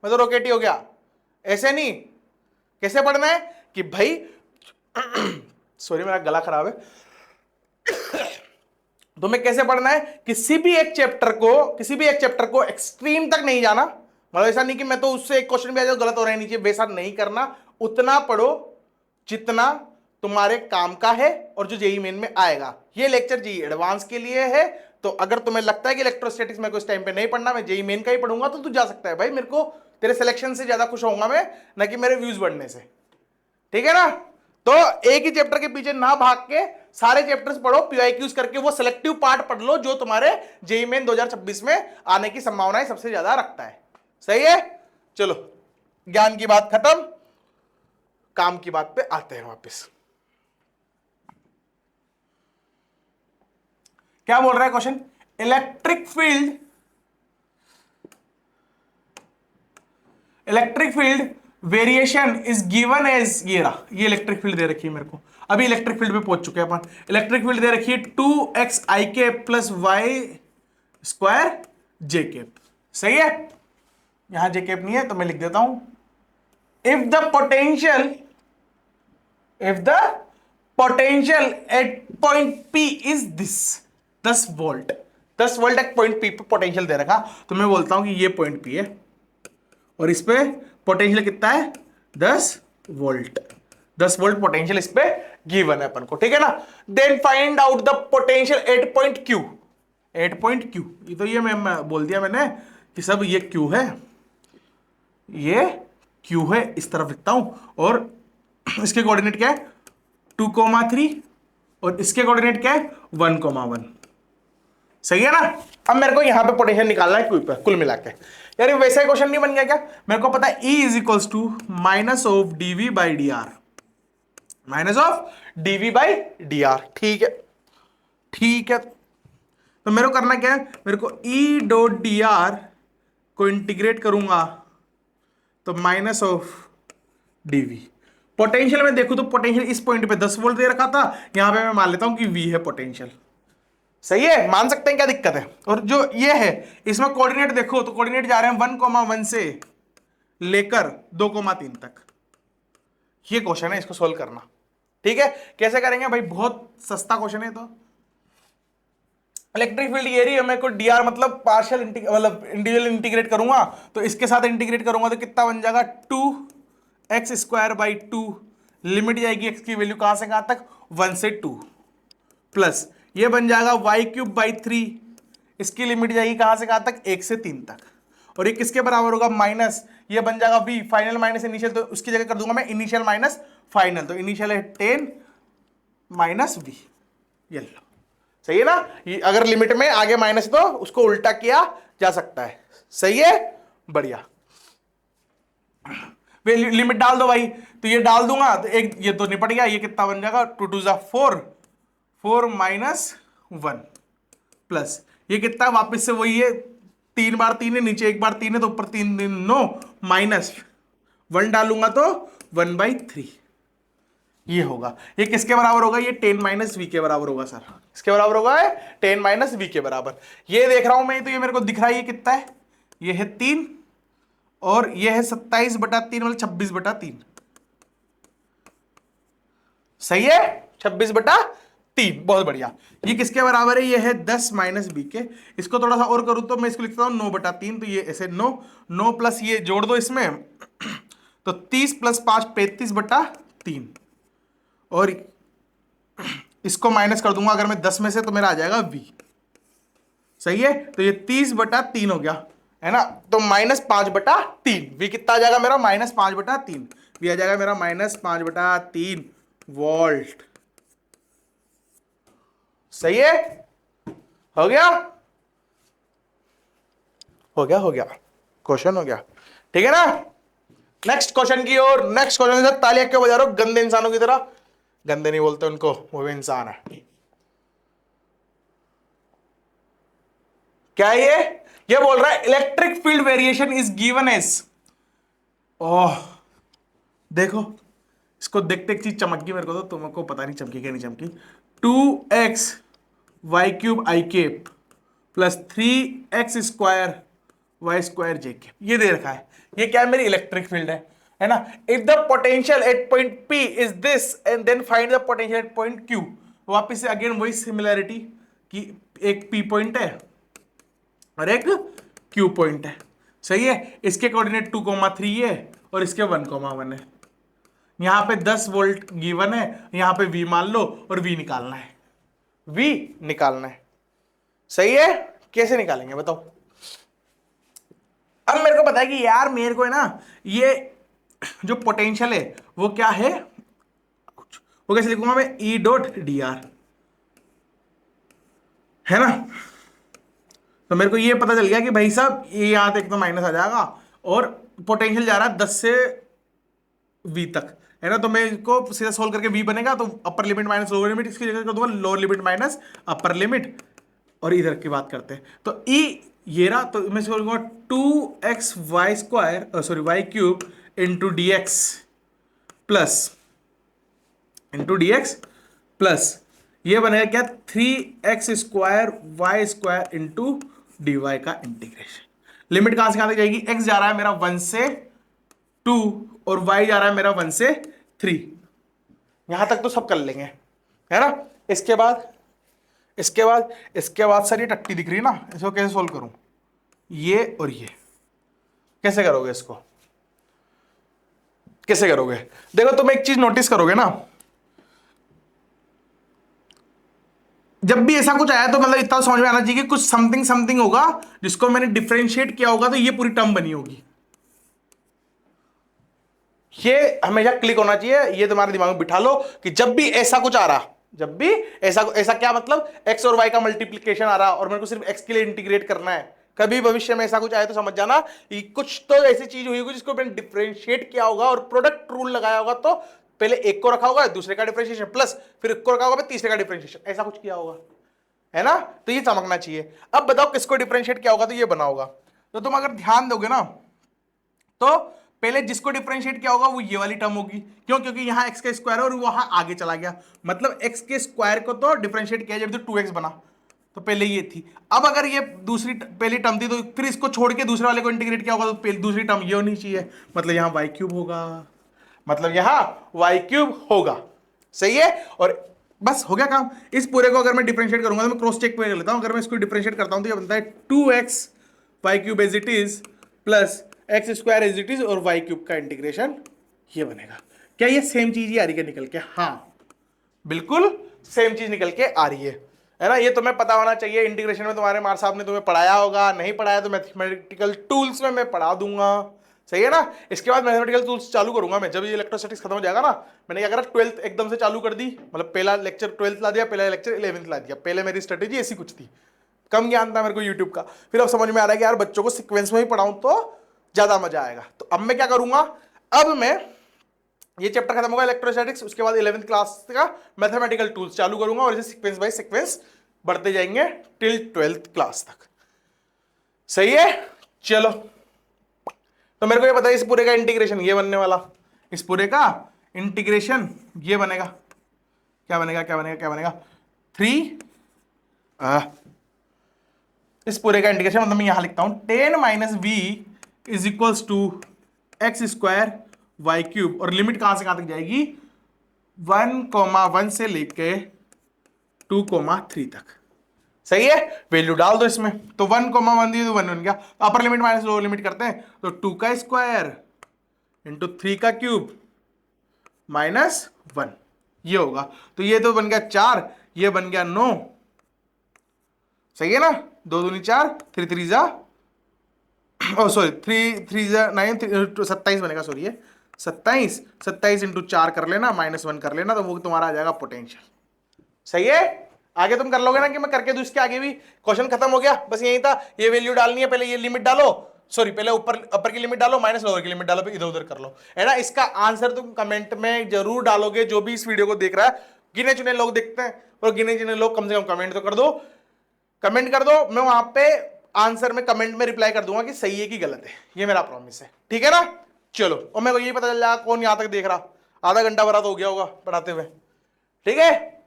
मैं तो रॉकेट ही हो गया, ऐसे नहीं। कैसे पढ़ना है कि भाई सॉरी मेरा गला खराब है तो मैं कैसे पढ़ना है, किसी भी एक चैप्टर को एक्सट्रीम तक नहीं जाना, मतलब ऐसा नहीं कि मैं तो उससे एक क्वेश्चन भी आ जाए गलत हो रहा है नीचे, वैसा नहीं करना। उतना पढ़ो जितना तुम्हारे काम का है और जो जेईई मेन में आएगा। ये लेक्चर जेईई एडवांस के लिए है, तो अगर तुम्हें लगता है कि इलेक्ट्रोस्टैटिक्स में कुछ टाइम पे नहीं पढ़ना, मैं जेईई मेन का ही पढ़ूंगा, तो तू जा सकता है भाई। मेरे को तेरे सिलेक्शन से ज्यादा खुश होऊंगा मैं, ना कि मेरे व्यूज बढ़ने से, ठीक है ना। तो एक ही चैप्टर के पीछे ना भाग के सारे चैप्टर्स पढ़ो, पीआईक्यूज करके वो सिलेक्टिव पार्ट पढ़ लो जो तुम्हारे जेईई मेन 2026 में आने की संभावनाएं सबसे ज्यादा रखता है, सही है। चलो ज्ञान की बात खत्म, काम की बात पे आते हैं वापस। क्या बोल रहा है question? Electric field variation is given as, ये रहा, ये इलेक्ट्रिक फील्ड दे रखी है मेरे को। अभी इलेक्ट्रिक फील्ड पे पहुंच चुके हैं अपन। इलेक्ट्रिक फील्ड दे रखी है 2xi + y² j, सही है। यहां j नहीं है तो मैं लिख देता हूं, if the potential at point P is this, 10 volt एक पॉइंट P पे पोटेंशियल दे रखा, तो मैं बोलता हूं कि ये पॉइंट P है और इस पे पोटेंशियल कितना है 10 वोल्ट। 10 वोल्ट पोटेंशियल इस पे गिवन है अपन को, ठीक है ना। Then find out the potential at point Q। ये तो ये मैं बोल दिया मैंने कि सब ये Q है, ये Q है, इस तरफ लिखता हूं, और इसके कोऑर्डिनेट क्या है 2,3 और इसके कोऑर्डिनेट क्या है 1,1, सही है ना। अब मेरे को यहां पे पोटेंशियल निकालना है Q पे कुल मिला के। यार ये वैसा ही क्वेश्चन नहीं बन गया क्या? मेरे को पता है E = -dV/dr, ठीक है। तो मेरे को करना क्या है, मेरे को E.dr को इंटीग्रेट करूंगा तो -dV। पोटेंशियल में देखूं तो पोटेंशियल इस पॉइंट पे 10 वोल्ट दे रखा था, यहां पे मैं मान लेता हूं कि V है पोटेंशियल, सही है, मान सकते हैं, क्या दिक्कत है। और जो ये है इसमें कोऑर्डिनेट देखो तो कोऑर्डिनेट जा रहे हैं 1,1 से लेकर 2,3 तक। ये क्वेश्चन है, इसको सोल्व करना, ठीक है। कैसे करेंगे भाई, बहुत सस्ता क्वेश्चन है। तो इलेक्ट्रिक फील्ड ये रही है, मेरे को dr मतलब इंडिविजुअल इंटीग्रेट करूंगा, तो इसके साथ इंटीग्रेट करूंगा तो कितना बन जाएगा 2 एक्स स्क्वायर बाई 2, लिमिट जाएगी एक्स की वैल्यू कहां से कहां तक, 1 से 2, प्लस ये बन जाएगा वाई क्यूब बाई 3, इसकी लिमिट जाएगी कहां से कहां तक, 1 से 3 तक, और ये किसके बराबर होगा, माइनस ये बन जाएगा v, फाइनल माइनस इनिशियल, तो उसकी जगह कर दूंगा मैं इनिशियल माइनस फाइनल, तो इनिशियल है 10 माइनस v, ये लो, सही है ना। ये अगर लिमिट में आगे माइनस तो उसको उल्टा किया जा सकता है, सही है, बढ़िया। लिमिट डाल दो भाई, तो ये डाल दूंगा तो एक ये तो निपट गया, ये कितना बन जाएगा 2 2 जा 4, 4 माइनस 1, प्लस ये कितना वापस से वही है, 3 बार 3 है, नीचे 1 बार 3 है, तो ऊपर 3 दिन 9, माइनस 1 डालूंगा तो 1/3, ये होगा। ये किसके बराबर होगा, ये 10 माइनस वी के बराबर होगा सर, किसके बराबर होगा, 10 माइनस वी के बराबर। ये देख रहा हूं मैं, तो ये मेरे को दिख रहा है, ये कितना है, ये है 3, और ये है 27/3, मतलब 26/3, सही है, 26/3, बहुत बढ़िया। ये किसके बराबर है, ये है 10 माइनस बी के, इसको थोड़ा सा और करूं तो मैं इसको लिखता हूं 9/3, तो ये ऐसे 9 प्लस ये जोड़ दो इसमें, तो 30 + 5 35/3, और इसको माइनस कर दूंगा अगर मैं 10 में से, तो मेरा आ जाएगा v, सही है, तो ये 30/3 हो गया, है ना, तो -5/3, v कितना आ जाएगा मेरा, -5/3, v आ जाएगा मेरा -5/3 वोल्ट, सही है, हो गया, हो गया, हो गया, क्वेश्चन हो गया, ठीक है ना। नेक्स्ट क्वेश्चन की ओर, नेक्स्ट क्वेश्चन, तालियां क्यों बजा रहे हो गंदे इंसानों की तरह, गंदे नहीं बोलते उनको, वो भी इंसान है। क्या है ये बोल रहा है electric field variation is given as, ओह देखो, इसको देखते एक चीज चमक गई मेरे को, तो तुमको पता नहीं चमकी क्या नहीं चमकी, 2x Y cube I cap plus 3x square Y square J cap, ये दे रखा है, ये क्या है, मेरी इलेक्ट्रिक फील्ड है ना। If the potential at point P is this and then find the potential at point Q, वापिस से अगेन वही सिमिलैरिटी कि एक P पॉइंट है और एक Q पॉइंट है, सही है, इसके कोऑर्डिनेट 2,3 है और इसके 1,1 है, यहां पे 10 वोल्ट गिवन है, यहां पे V मान लो और V निकालना है, V निकालना है, सही है, कैसे निकालेंगे बताओ। अब मेरे को पता है कि यार मेरे को है ना, ये जो पोटेंशियल है वो क्या है, वो कैसे लिखूंगा मैं, E.dr, है ना, तो मेरे को ये पता चल गया कि भाई साहब ये यहां तक तो माइनस आ जाएगा, और पोटेंशियल जा रहा है 10 से V तक, है ना, तो मैं इसको सीधा सोल्व करके V बनेगा, तो upper limit minus lower limit, इसकी जगह कर दूंगा lower limit minus upper limit, और इधर की बात करते हैं, तो E ये रहा, तो मैं इसको लिखूंगा 2x y square, sorry y cube into d x plus ये बनेगा क्या, 3x square Y square into d y का इंटीग्रेशन। लिमिट कहां से कहां तक जाएगी, x जा रहा है मेरा 1 से 2 और y जा रहा है मेरा 1 से 3, यहां तक तो सब कर लेंगे, है ना। इसके बाद सर ये टट्टी दिख रही है ना, इसको कैसे सोल्व करूं, ये और ये कैसे करोगे, इसको कैसे करोगे, देखो तुम एक चीज नोटिस करोगे ना, जब भी ऐसा कुछ आया तो मतलब इतना समझ में आना चाहिए कि कुछ समथिंग होगा जिसको मैंने डिफरेंशिएट किया होगा, तो ये पूरी टर्म बनी होगी, ये हमेशा क्लिक होना चाहिए, ये तुम्हारे दिमाग में बिठा लो कि जब भी ऐसा कुछ आ रहा, जब भी ऐसा क्या मतलब, x और y का मल्टीप्लिकेशन आ रहा और मेरे को सिर्फ x के लिए इंटीग्रेट करना है, कभी भविष्य में ऐसा कुछ आए तो समझ जाना कि कुछ तो ऐसी चीज हुई होगी जिसको मैंने डिफरेंशिएट किया होगा और प्रोडक्ट रूल लगाया होगा, तो पहले एक को रखा होगा दूसरे का डिफरेंशिएशन प्लस फिर एक को रखा होगा तीसरे का डिफरेंशिएशन, ऐसा कुछ किया होगा, है ना, तो ये चमकना चाहिए। अब बताओ किसको डिफरेंशिएट किया होगा, तो ये बना होगा, तो तुम अगर ध्यान दोगे ना, तो पहले जिसको डिफरेंशिएट किया होगा वो ये वाली टर्म होगी, क्यों, क्योंकि यहां x का स्क्वायर है और वहां आगे चला गया, मतलब x के स्क्वायर को तो डिफरेंशिएट किया जब तो 2x बना, तो पहले ये थी। अब अगर ये दूसरी पहली टर्म थी, तो फिर इसको छोड़ के दूसरे वाले को इंटीग्रेट किया होगा, तो दूसरी टर्म ये होनी चाहिए, मतलब यहां y क्यूब होगा, मतलब यहां y क्यूब होगा, सही है, और बस हो गया काम। इस पूरे को अगर मैं डिफरेंशिएट करूंगा तो मैं क्रॉस चेक कर लेता हूं, अगर मैं इसको डिफरेंशिएट करता हूं तो ये बनता है 2x y cube as it is plus x square as it is और y क्यूब का इंटीग्रेशन ये बनेगा। क्या ये सेम चीज ही आ रही है निकल के? हाँ बिल्कुल सेम चीज निकल के आ रही है ना। ये तुम्हें पता होना चाहिए। इंटीग्रेशन में तुम्हारे मार साहब ने तुम्हें पढ़ाया होगा, नहीं पढ़ाया तो मैथमेटिकल टूल्स में मैं पढ़ा दूंगा, सही है ना। इसके बाद मैथमेटिकल टूल्स चालू करूंगा मैं जब ये इलेक्ट्रोस्टैटिक्स खत्म हो जाएगा ना। मैंने क्या करा, 12th एकदम से चालू कर दी, मतलब पहला लेक्चर 12th ला दिया, पहला लेक्चर 11th ला दिया। पहले मेरी स्ट्रेटेजी ऐसी कुछ थी, कम ज्ञान था मेरे को यूट्यूब का। फिर अब समझ में आ रहा है कि यार बच्चों को सीक्वेंस में ही पढ़ाऊं तो ज्यादा मजा आएगा। तो अब मैं क्या करूंगा, अब मैं ये चैप्टर खत्म होगा इलेक्ट्रोस्टैटिक्स, उसके बाद 11th क्लास का मैथमेटिकल टूल्स चालू करूंगा और इसे सीक्वेंस बाय सीक्वेंस बढ़ते जाएंगे टिल 12th क्लास तक, सही है। चलो तो मेरे को ये बताइए, इस पूरे का इंटीग्रेशन ये बनने वाला, इस पूरे का इंटीग्रेशन ये बनेगा, क्या बनेगा क्या बनेगा क्या बनेगा, 3 इस पूरे का इंटीग्रेशन मतलब मैं यहां लिखता हूं 10 minus V is equals to x square y cube, और लिमिट कहां से कहां तक जाएगी, 1,1 से लेके 2,3 तक, सही है। वैल्यू डाल दो इसमें, तो 1,1 दिए तो 1 बन गया। Upper limit minus lower limit करते हैं तो 2 का स्क्वायर इंटू 3 का क्यूब माइनस 1 ये होगा। तो ये तो बन गया 4, ये बन गया 9, सही है ना। 2 दूनी 4, 3 3 जा, ओ सॉरी 3 3 जा 9, 27 बनेगा, सॉरी ये 27 इंटू 4 कर लेना, -1 कर लेना, तो वो तुम्हारा आ जाएगा पोटेंशियल, सही है। आगे तुम कर लोगे ना कि मैं करके दूं, इसके आगे भी क्वेश्चन खत्म हो गया, बस यही था। ये वैल्यू डालनी है, पहले ये लिमिट डालो, सॉरी पहले ऊपर अपर की लिमिट डालो माइनस लोअर की लिमिट डालो, फिर इधर उधर कर लो, है ना। इसका आंसर तुम कमेंट में जरूर डालोगे, जो भी इस वीडियो को देख रहा है। गिने चुने लोग देखते हैं, और गिने चुने लोग कम से कम कमेंट तो कर दो, कमेंट कर दो। मैं वहां पे आंसर में कमेंट में रिप्लाई कर दूंगा कि सही है कि गलत है, ये मेरा प्रॉमिस है, ठीक है ना। चलो, और मेरे को यही पता चल जाएगा कौन यहां तक देख रहा, आधा घंटा भरा तो हो गया होगा पढ़ाते हुए, ठीक है।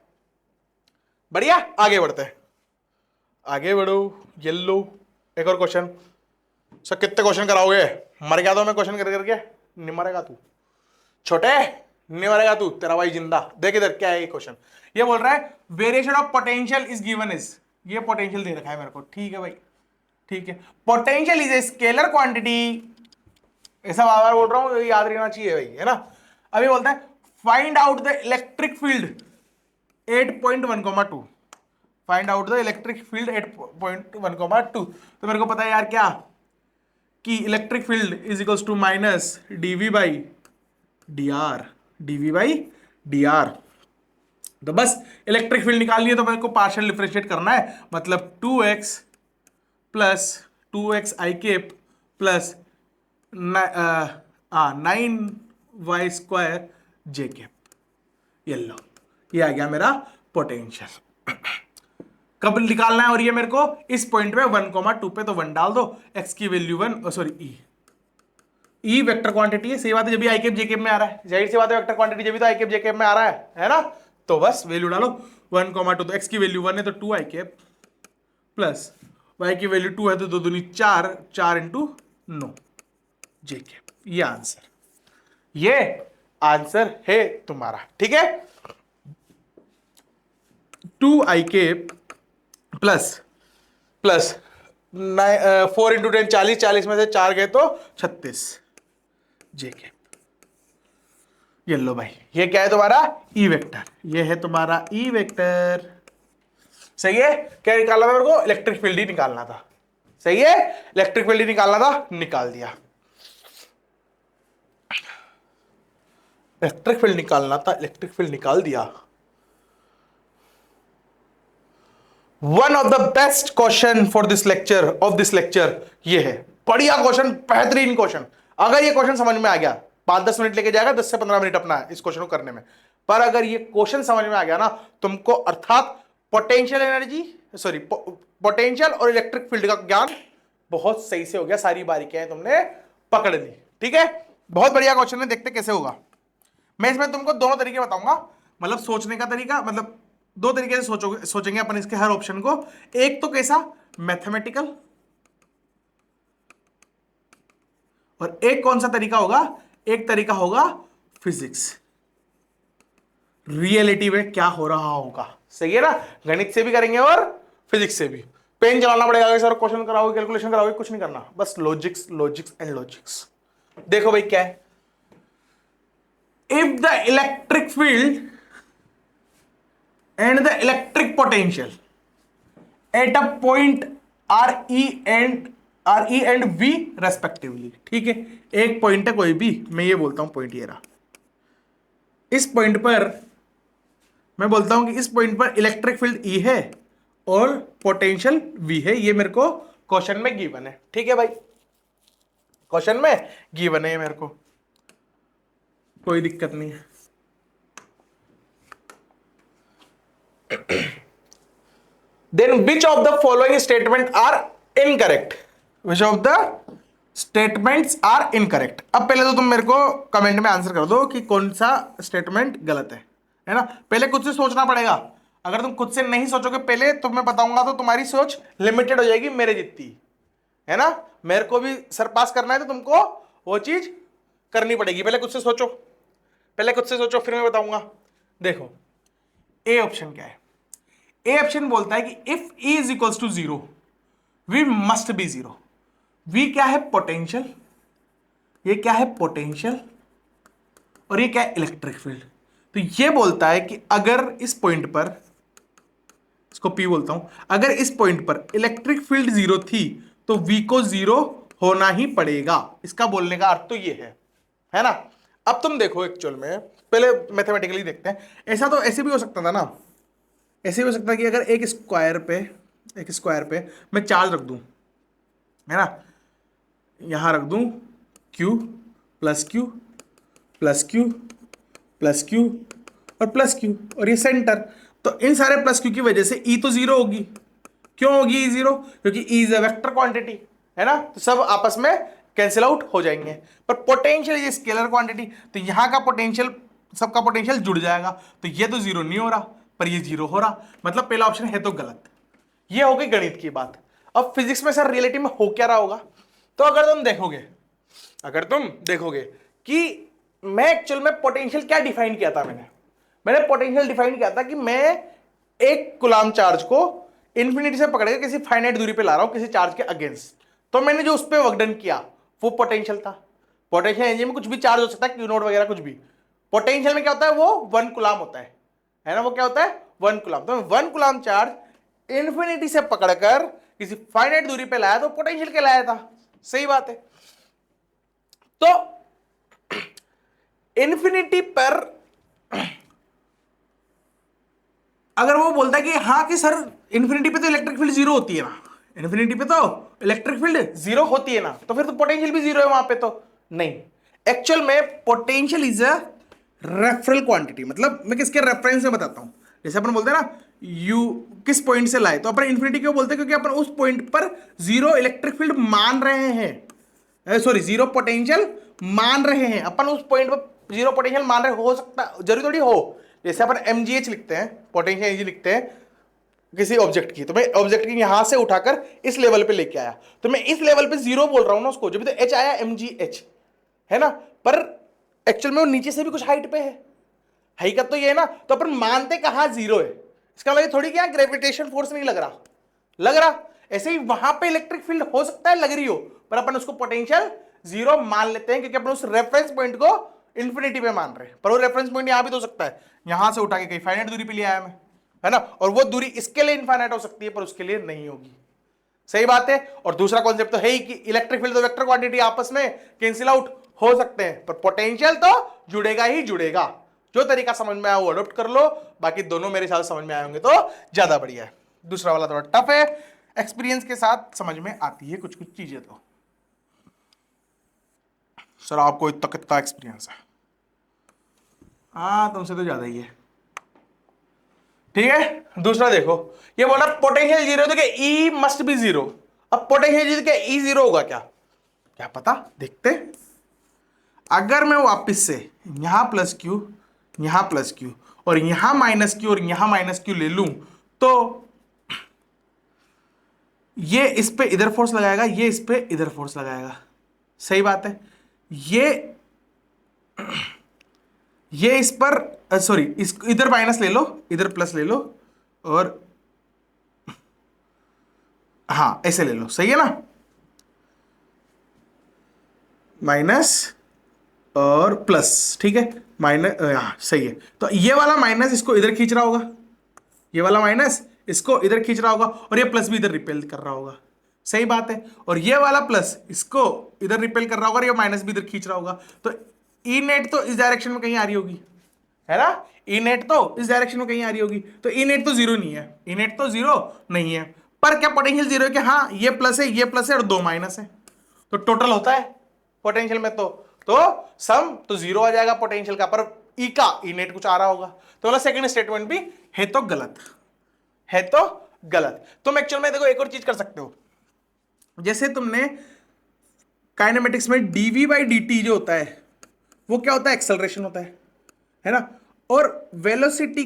बढ़िया, आगे बढ़ते हैं, आगे बढ़ो। येलो एक और क्वेश्चन। सर कितने क्वेश्चन कराओगे, मर गया तो मैं क्वेश्चन कर करके, नहीं मरेगा तू छोटे, नहीं मरेगा तू, तेरा भाई जिंदा। देख इधर क्या है ये क्वेश्चन, ये बोल रहा है variation of potential is given is, ये पोटेंशियल दे रखा है मेरे को, ठीक है भाई, ठीक है। Potential is a scalar quantity, ऐसा बार बार बोल रहा हूं, याद रहना चाहिए भाई, है ना। अभी बोलता है find out the electric field 8.1,2, find out the electric field 8.1,2। तो मेरे को पता है यार क्या, कि electric field is equals to minus d V by d r. तो बस इलेक्ट्रिक फील्ड निकालनी है, तो मेरे को पार्शियल डिफरेंशिएट करना है, मतलब 2x plus 2x I cap plus 9y square J cap, ये लो, ये आ गया मेरा पोटेंशियल। कब निकालना है, और ये मेरे को इस पॉइंट पे 1,2 पे, तो 1 डाल दो, x की value 1, sorry E vector quantity है, सही बात है, जब भी आई केप जे केप में आ रहा है, जाहिर सी बात है वेक्टर क्वांटिटी जब भी तो आई केप जे केप में आ रहा है ना। तो बस वैल्यू डालो 1,2, तो x की वैल्यू 1 है तो 2 आई केप प्लस y की वैल्यू 2 है तो 2 दूनी 4, 4 इंटू 9 जे केप, ये आंसर है तुम्हारा, ठीक है। 2 आई केप प्लस 4 इंटू 10 40, 40 में से 4 गए तो 36 जे के। ये लो भाई, ये क्या है तुम्हारा ई वेक्टर, ये है तुम्हारा ई वेक्टर, सही है। क्या निकालना था मेरे को, इलेक्ट्रिक फील्ड ही निकालना था, सही है, इलेक्ट्रिक फील्ड ही निकालना था, निकाल दिया। इलेक्ट्रिक फील्ड निकालना था, इलेक्ट्रिक फील्ड निकाल दिया। One of the best question for this lecture of this lecture ये है, बढ़िया क्वेश्चन, बेहतरीन क्वेश्चन। अगर ये क्वेश्चन समझ में आ गया, 5-10 मिनट लेके जाएगा, 10 से 15 मिनट अपना इस क्वेश्चन को करने में, पर अगर ये क्वेश्चन समझ में आ गया ना तुमको, अर्थात पोटेंशियल एनर्जी, सॉरी पोटेंशियल और इलेक्ट्रिक फील्ड का ज्ञान बहुत सही से हो गया, सारी बारीकियां तुमने पकड़ ली, ठीक है। बहुत बढ़िया क्वेश्चन है, देखते कैसे होगा। मैं इसमें तुमको दोनों तरीके बताऊंगा, मतलब सोचने का तरीका, मतलब 2 तरीके से सोचेंगे अपन इसके हर ऑप्शन को। एक तो कैसा, मैथमेटिकल, और एक कौन सा तरीका होगा, एक तरीका होगा फिजिक्स, रियलिटी में क्या हो रहा होगा, सही है ना। गणित से भी करेंगे और फिजिक्स से भी। पेन चलाना पड़ेगा सर, क्वेश्चन कराओगे, कैलकुलेशन कराओगे, कुछ नहीं करना, बस लॉजिक्स एंड लॉजिक्स। देखो भाई क्या है, if the electric field and the electric potential at a point RE and V respectively, ठीक है, एक पॉइंट है कोई भी, मैं ये बोलता हूं पॉइंट ये रहा, इस पॉइंट पर मैं बोलता हूं कि इस पॉइंट पर इलेक्ट्रिक फील्ड E है और पोटेंशियल V है, ये मेरे को क्वेश्चन में गिवन है, ठीक है भाई, क्वेश्चन में गिवन है मेरे को, कोई दिक्कत नहीं है। Then which of the following statement are incorrect? Which of the statements are incorrect? अब पहले तो तुम मेरे को कमेंट में आंसर कर दो कि कौन सा स्टेटमेंट गलत है ना, पहले खुद से सोचना पड़ेगा, अगर तुम खुद से नहीं सोचोगे पहले तो मैं बताऊंगा तो तुम्हारी सोच लिमिटेड हो जाएगी मेरे जितनी, है ना, मेरे को भी सरपास करना है तो तुमको वो चीज करनी पड़ेगी, पहले खुद से सोचो, पहले खुद से सोचो फिर मैं बताऊंगा। देखो ए ऑप्शन क्या है, ए ऑप्शन बोलता है कि if E is equals to 0 V must be 0। V क्या है, पोटेंशियल, ये क्या है पोटेंशियल, और ये क्या है इलेक्ट्रिक फील्ड। तो ये बोलता है कि अगर इस पॉइंट पर, इसको P बोलता हूं, अगर इस पॉइंट पर इलेक्ट्रिक फील्ड 0 थी तो V को 0 होना ही पड़ेगा, इसका बोलने का अर्थ तो ये है ना। अब तुम देखो एक्चुअल में, पहले मैथमेटिकली देखते हैं, ऐसा तो ऐसे भी हो सकता था ना, ऐसे भी हो सकता है कि अगर एक स्क्वायर पे मैं चार्ज रख दूं, है ना, यहां रख दूं Q plus Q plus Q plus Q और प्लस Q, और ये सेंटर, तो इन सारे प्लस Q की वजह से E तो 0 होगी। क्यों होगी E 0? क्योंकि E is a vector quantity, है ना, तो सब आपस में कैंसिल आउट हो जाएंगे। पर पोटेंशियल ये स्केलर क्वांटिटी, तो यहां का पोटेंशियल, सबका पोटेंशियल जुड़ जाएगा, तो ये तो 0 नहीं हो रहा पर ये 0 हो रहा, मतलब पहला ऑप्शन है तो गलत। ये हो गई गणित की बात। अब फिजिक्स में सर रियलिटी में हो क्या रहा होगा, तो अगर तुम देखोगे कि मैं एक्चुअल में पोटेंशियल क्या डिफाइन किया था, मैंने पोटेंशियल डिफाइन किया था कि मैं एक कूलम चार्ज को इन्फिनिटी से पकड़ के किसी फाइनाइट दूरी पे ला रहा हूं किसी चार्ज के अगेंस्ट, तो मैंने जो उस पर वर्क डन किया वो पोटेंशियल था। पोटेंशियल एनर्जी में कुछ भी चार्ज हो सकता है, क्यू नोट वगैरह कुछ भी, पोटेंशियल में क्या होता है, वो 1 कूलम होता है ना, वो क्या होता है 1 कूलम। तो 1 कूलम चार्ज इन्फिनिटी से पकड़कर किसी फाइनाइट दूरी पे लाया तो पोटेंशियल के लाया था, सही बात है। तो इन्फिनिटी पर अगर वो बोलता है कि हाँ कि सर इन्फिनिटी पे तो इलेक्ट्रिक फील्ड 0 होती है ना, इन्फिनिटी पे तो इलेक्ट्रिक फील्ड 0 होती है ना, तो फिर तो पोटेंशियल भी 0 है वहां पे, तो नहीं, एक्चुअल में potential is a referral quantity, मतलब मैं किसके रेफरेंस में बताता हूं, जैसे अपन बोलते हैं ना यू किस पॉइंट से लाए, तो अपन इन्फिनिटी क्यों बोलते हैं, क्योंकि अपन उस पॉइंट पर 0 इलेक्ट्रिक फील्ड मान रहे हैं, सॉरी 0 पोटेंशियल मान रहे हैं, अपन उस पॉइंट पर 0 पोटेंशियल मान रहे, हो सकता जरूरी थोड़ी हो, जैसे अपन MgH लिखते हैं, पोटेंशियल एनर्जी लिखते हैं किसी ऑब्जेक्ट की, तो मैं ऑब्जेक्ट की यहां से उठाकर इस लेवल पे लेके आया, तो मैं इस लेवल पे 0 बोल रहा हूं ना उसको, जब तो H आया MgH, है ना, पर एक्चुअल में वो नीचे से भी कुछ हाइट पे है, हकीकत तो ये है ना, तो अपन मानते कहां 0 है, इसका मतलब थोड़ी क्या ग्रेविटेशन फोर्स नहीं लग रहा, ऐसे ही वहां पे इलेक्ट्रिक फील्ड हो सकता है लग रही हो, पर अपन उसको पोटेंशियल 0 मान लेते हैं, क्योंकि अपन उस रेफरेंस पॉइंट को इन्फिनिटी पे मान रहे हैं, पर वो रेफरेंस पॉइंट यहां भी तो हो सकता है, यहां से उठा के कहीं फाइनाइट दूरी पे ले आया मैं, है ना, और वो दूरी इसके लिए इनफाइनाइट हो सकती है पर उसके लिए नहीं होगी, सही बात है। और दूसरा कॉन्सेप्ट तो है ही कि इलेक्ट्रिक फील्ड तो वेक्टर क्वांटिटी आपस में कैंसिल आउट हो सकते हैं, पर पोटेंशियल तो जुड़ेगा ही जुड़ेगा। जो तरीका समझ में आया वो अडॉप्ट कर लो, बाकी दोनों मेरे साथ समझ में आए होंगे तो ज्यादा बढ़िया है। दूसरा वाला थोड़ा टफ है, एक्सपीरियंस के साथ समझ में आती है कुछ कुछ चीजें। तो सर आपको इतना कितना एक्सपीरियंस है? हाँ तुमसे तो ज्यादा ही है, ठीक है। दूसरा देखो, ये बोला पोटेंशियल 0 तो क्या E मस्ट बी 0, अब पोटेंशियल 0 क्या E 0 होगा क्या, क्या पता, देखते। अगर मैं वापस से यहां प्लस Q, यहां प्लस Q और यहां माइनस Q और यहां माइनस Q ले लूं, तो ये इस पे इधर फोर्स लगाएगा, ये इस पे इधर फोर्स लगाएगा, सही बात है। ये इस पर सॉरी इस इधर माइनस ले लो, इधर प्लस ले लो, और हाँ ऐसे ले लो, सही है ना, माइनस और प्लस, ठीक है, माइनस, सही है। तो ये वाला माइनस इसको इधर खींच रहा होगा, ये वाला माइनस इसको इधर खींच रहा होगा, और ये प्लस भी इधर रिपेल कर रहा होगा, सही बात है। और ये वाला प्लस इसको इधर रिपेल कर रहा होगा और ये माइनस भी इधर खींच रहा होगा। तो ई नेट तो इस डायरेक्शन में कहीं आ रही होगी, है ना, ई नेट तो इस डायरेक्शन में कहीं आ रही होगी। तो ई नेट तो जीरो नहीं है, ई नेट तो जीरो नहीं है, पर क्या पोटेंशियल जीरो है कि हाँ ये प्लस है, ये प्लस है और दो माइनस है, तो टोटल होता है पोटेंशियल में। तो सम तो जीरो आ जाएगा पोटेंशियल का, पर ई का ई नेट कुछ आ रहा होगा। तो बोला सेकंड स्टेटमेंट भी है तो गलत, है तो गलत। तुम एक्चुअल में देखो एक और चीज कर सकते हो, जैसे तुमने काइनेमेटिक्स में डीवी बाई डी टी जो होता है वो क्या होता है, एक्सेलरेशन होता है ना। और वेलोसिटी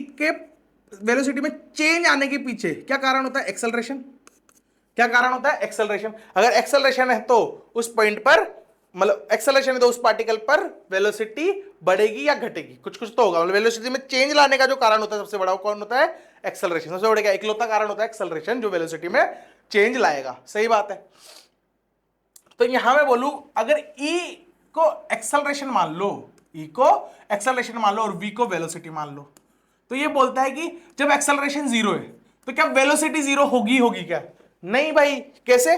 में चेंज आने के पीछे क्या कारण होता है, एक्सेलरेशन। क्या कारण होता है, एक्सेलरेशन। अगर एक्सेलरेशन है तो उस पॉइंट पर, मतलब एक्सेलरेशन है तो उस पार्टिकल पर वेलोसिटी बढ़ेगी या घटेगी, कुछ कुछ तो होगा। मतलब वेलोसिटी में चेंज लाने का जो कारण होता है सबसे बड़ा, वो कौन होता है, एक्सेलरेशन। सबसे बड़ा क्या, इकलौता कारण होता है एक्सेलरेशन, जो वेलोसिटी में चेंज लाएगा, सही बात है। तो यहां मैं बोलूं, अगर ई को एक्सेलरेशन मान लो, ई को एक्सेलरेशन मान लो और वी को वेलोसिटी मान लो, तो ये बोलता है कि जब एक्सेलरेशन जीरो है तो क्या वेलोसिटी जीरो होगी क्या, नहीं भाई। कैसे,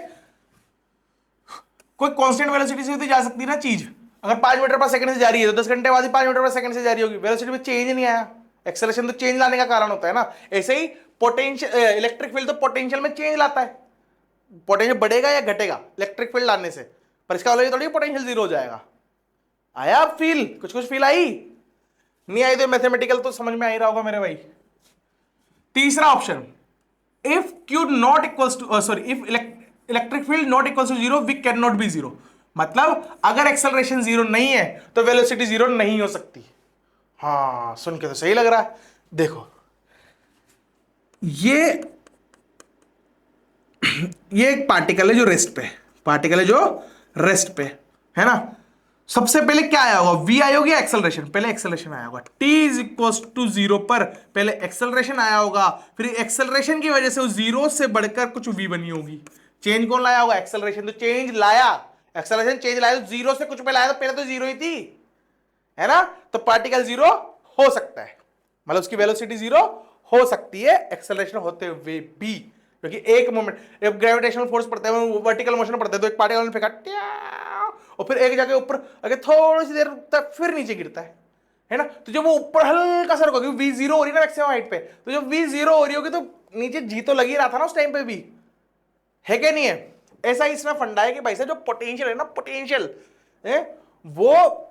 कोई कांस्टेंट वेलोसिटी से तो जा सकती है ना चीज। अगर 5 मीटर पर सेकंड से जा रही है तो 10 घंटे बाद ही 5 मीटर पर सेकंड से जा रही होगी, वेलोसिटी में चेंज नहीं आया। एक्सेलरेशन तो चेंज लाने का कारण होता है ना। ऐसे ही पोटेंशियल, इलेक्ट्रिक फील्ड तो पोटेंशियल में चेंज लाता है, पोटेंशियल बढ़ेगा या घटेगा इलेक्ट्रिक फील्ड लाने से, पर इसका मतलब थोड़ी पोटेंशियल जीरो हो जाएगा। आया फील, कुछ कुछ फील आई, नहीं आई तो मैथमेटिकल तो समझ में आ ही रहा होगा मेरे भाई। तीसरा option, if q not equals to, sorry, if electric field not equals to zero we can not be zero. मतलब अगर एक्सेलरेशन जीरो नहीं है तो वेलोसिटी जीरो नहीं हो सकती। हाँ, सुन के तो सही लग रहा है। देखो ये एक पार्टिकल है जो रेस्ट पे है, पार्टिकल है जो रेस्ट पे है ना। सबसे पहले क्या आया होगा, v आया होगा, एक्सेलरेशन, पहले एक्सेलरेशन आया होगा। t is equal to zero पर पहले एक्सेलरेशन आया होगा, फिर एक्सेलरेशन की वजह से उस जीरो से बढ़कर कुछ v बनी होगी। चेंज कौन लाया होगा, एक्सेलरेशन तो चेंज लाया, एक्सेलरेशन चेंज लाया, तो जीरो से कुछ पे लाया, तो पहले तो जीरो ही थी, है ना। तो पार्टिकल जीरो हो सकता है, मतलब उसकी वेलोसिटी जीरो हो सकती है एक्सेलरेशन होते हुए भी, क्योंकि एक मोमेंट, जब ग्रेविटेशनल फोर्स पड़ता है, वर्टिकल मोशन पड़ता है, तो एक पार्टिकल ने फेंका और फिर एक जगह ऊपर अगर थोड़ी सी देर रुकता है फिर नीचे गिरता है ना। तो जब वो ऊपर हल्का सा रुका, क्योंकि वी जीरो हो रही है ना मैक्सिमम हाइट पे, तो जब वी जीरो हो रही होगी तो नीचे जी तो लग ही रहा था ना उस टाइम पे भी, है क्या नहीं है। ऐसा ही इसमें फंडा है कि भाई साहब जो पोटेंशियल है ना, पोटेंशियल वो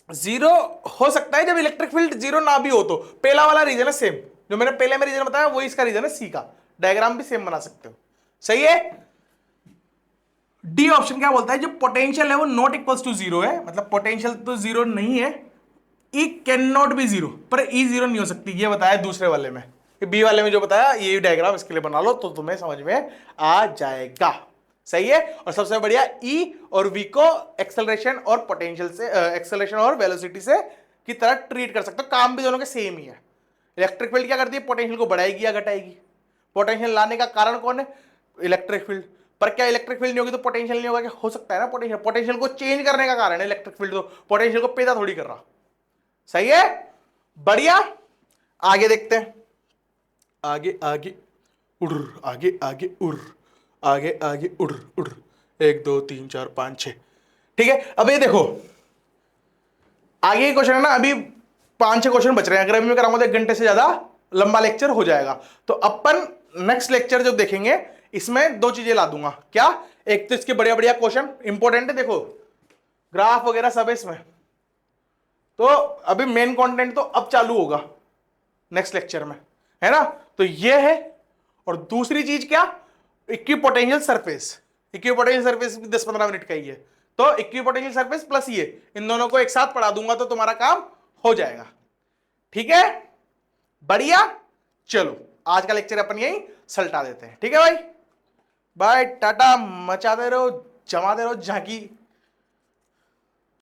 जीरो हो सकता है जब इलेक्ट्रिक फील्ड जीरो ना भी हो। तो पहला वाला रीजन है सेम, जो मैंने पहले में रीजन बताया वही इसका रीजन है, सी का डायग्राम भी सेम बना सकते हो, सही है। डी ऑप्शन क्या बोलता है, जो पोटेंशियल है वो नॉट इक्वल्स टू जीरो है, मतलब पोटेंशियल तो जीरो नहीं है। ई कैन नॉट बी जीरो, पर ई जीरो नहीं हो सकती, ये बताया दूसरे वाले में। बी वाले में जो बताया ये डायग्राम इसके लिए बना लो तो तुम्हें समझ में आ जाएगा, सही है। और सबसे बढ़िया ई और वी को एक्सेलरेशन और पोटेंशियल से, एक्सेलरेशन और वेलोसिटी से की तरह ट्रीट कर सकते हो, काम भी दोनों के सेम ही है। इलेक्ट्रिक फील्ड क्या करती है, पोटेंशियल को बढ़ाएगी या घटाएगी। पोटेंशियल लाने का कारण कौन है, इलेक्ट्रिक फील्ड। पर क्या इलेक्ट्रिक फील्ड नहीं होगी तो पोटेंशियल नहीं होगा, क्या हो सकता है ना। पोटेंशियल, पोटेंशियल को चेंज करने का कारण है इलेक्ट्रिक फील्ड, तो पोटेंशियल को पैदा थोड़ी कर रहा, सही है, बढ़िया। आगे देखते हैं, आगे आगे उड़, आगे आगे उड़, आगे आगे उड़ उड़, 1 2 3 4 5 6, ठीक है। अब ये देखो आगे क्वेश्चन है ना, अभी 5-6 क्वेश्चन बच रहे हैं। अगर अभी मैं कराऊंगा तो 1 घंटे से ज्यादा लंबा लेक्चर हो जाएगा। तो अपन नेक्स्ट लेक्चर जो देखेंगे इसमें 2 चीजें ला दूंगा। क्या, एक तो इसके बढ़िया बढ़िया क्वेश्चन इंपॉर्टेंट है, देखो ग्राफ वगैरह सब है इसमें। तो अभी मेन कंटेंट तो अब चालू होगा नेक्स्ट लेक्चर में, है ना। तो ये है, और दूसरी चीज क्या, equipotential surface. Equipotential surface 10-15 minute का ही है, तो इक्विपोटेंशियल सरफेस प्लस ये, इन दोनों को एक साथ पढ़ा दूंगा तो तुम्हारा काम हो जाएगा, ठीक है, बढ़िया। चलो आज का लेक्चर अपन यही सलटा देते हैं, ठीक है भाई। बाय टाटा, मचाते रहो, जमाते रहो झांकी।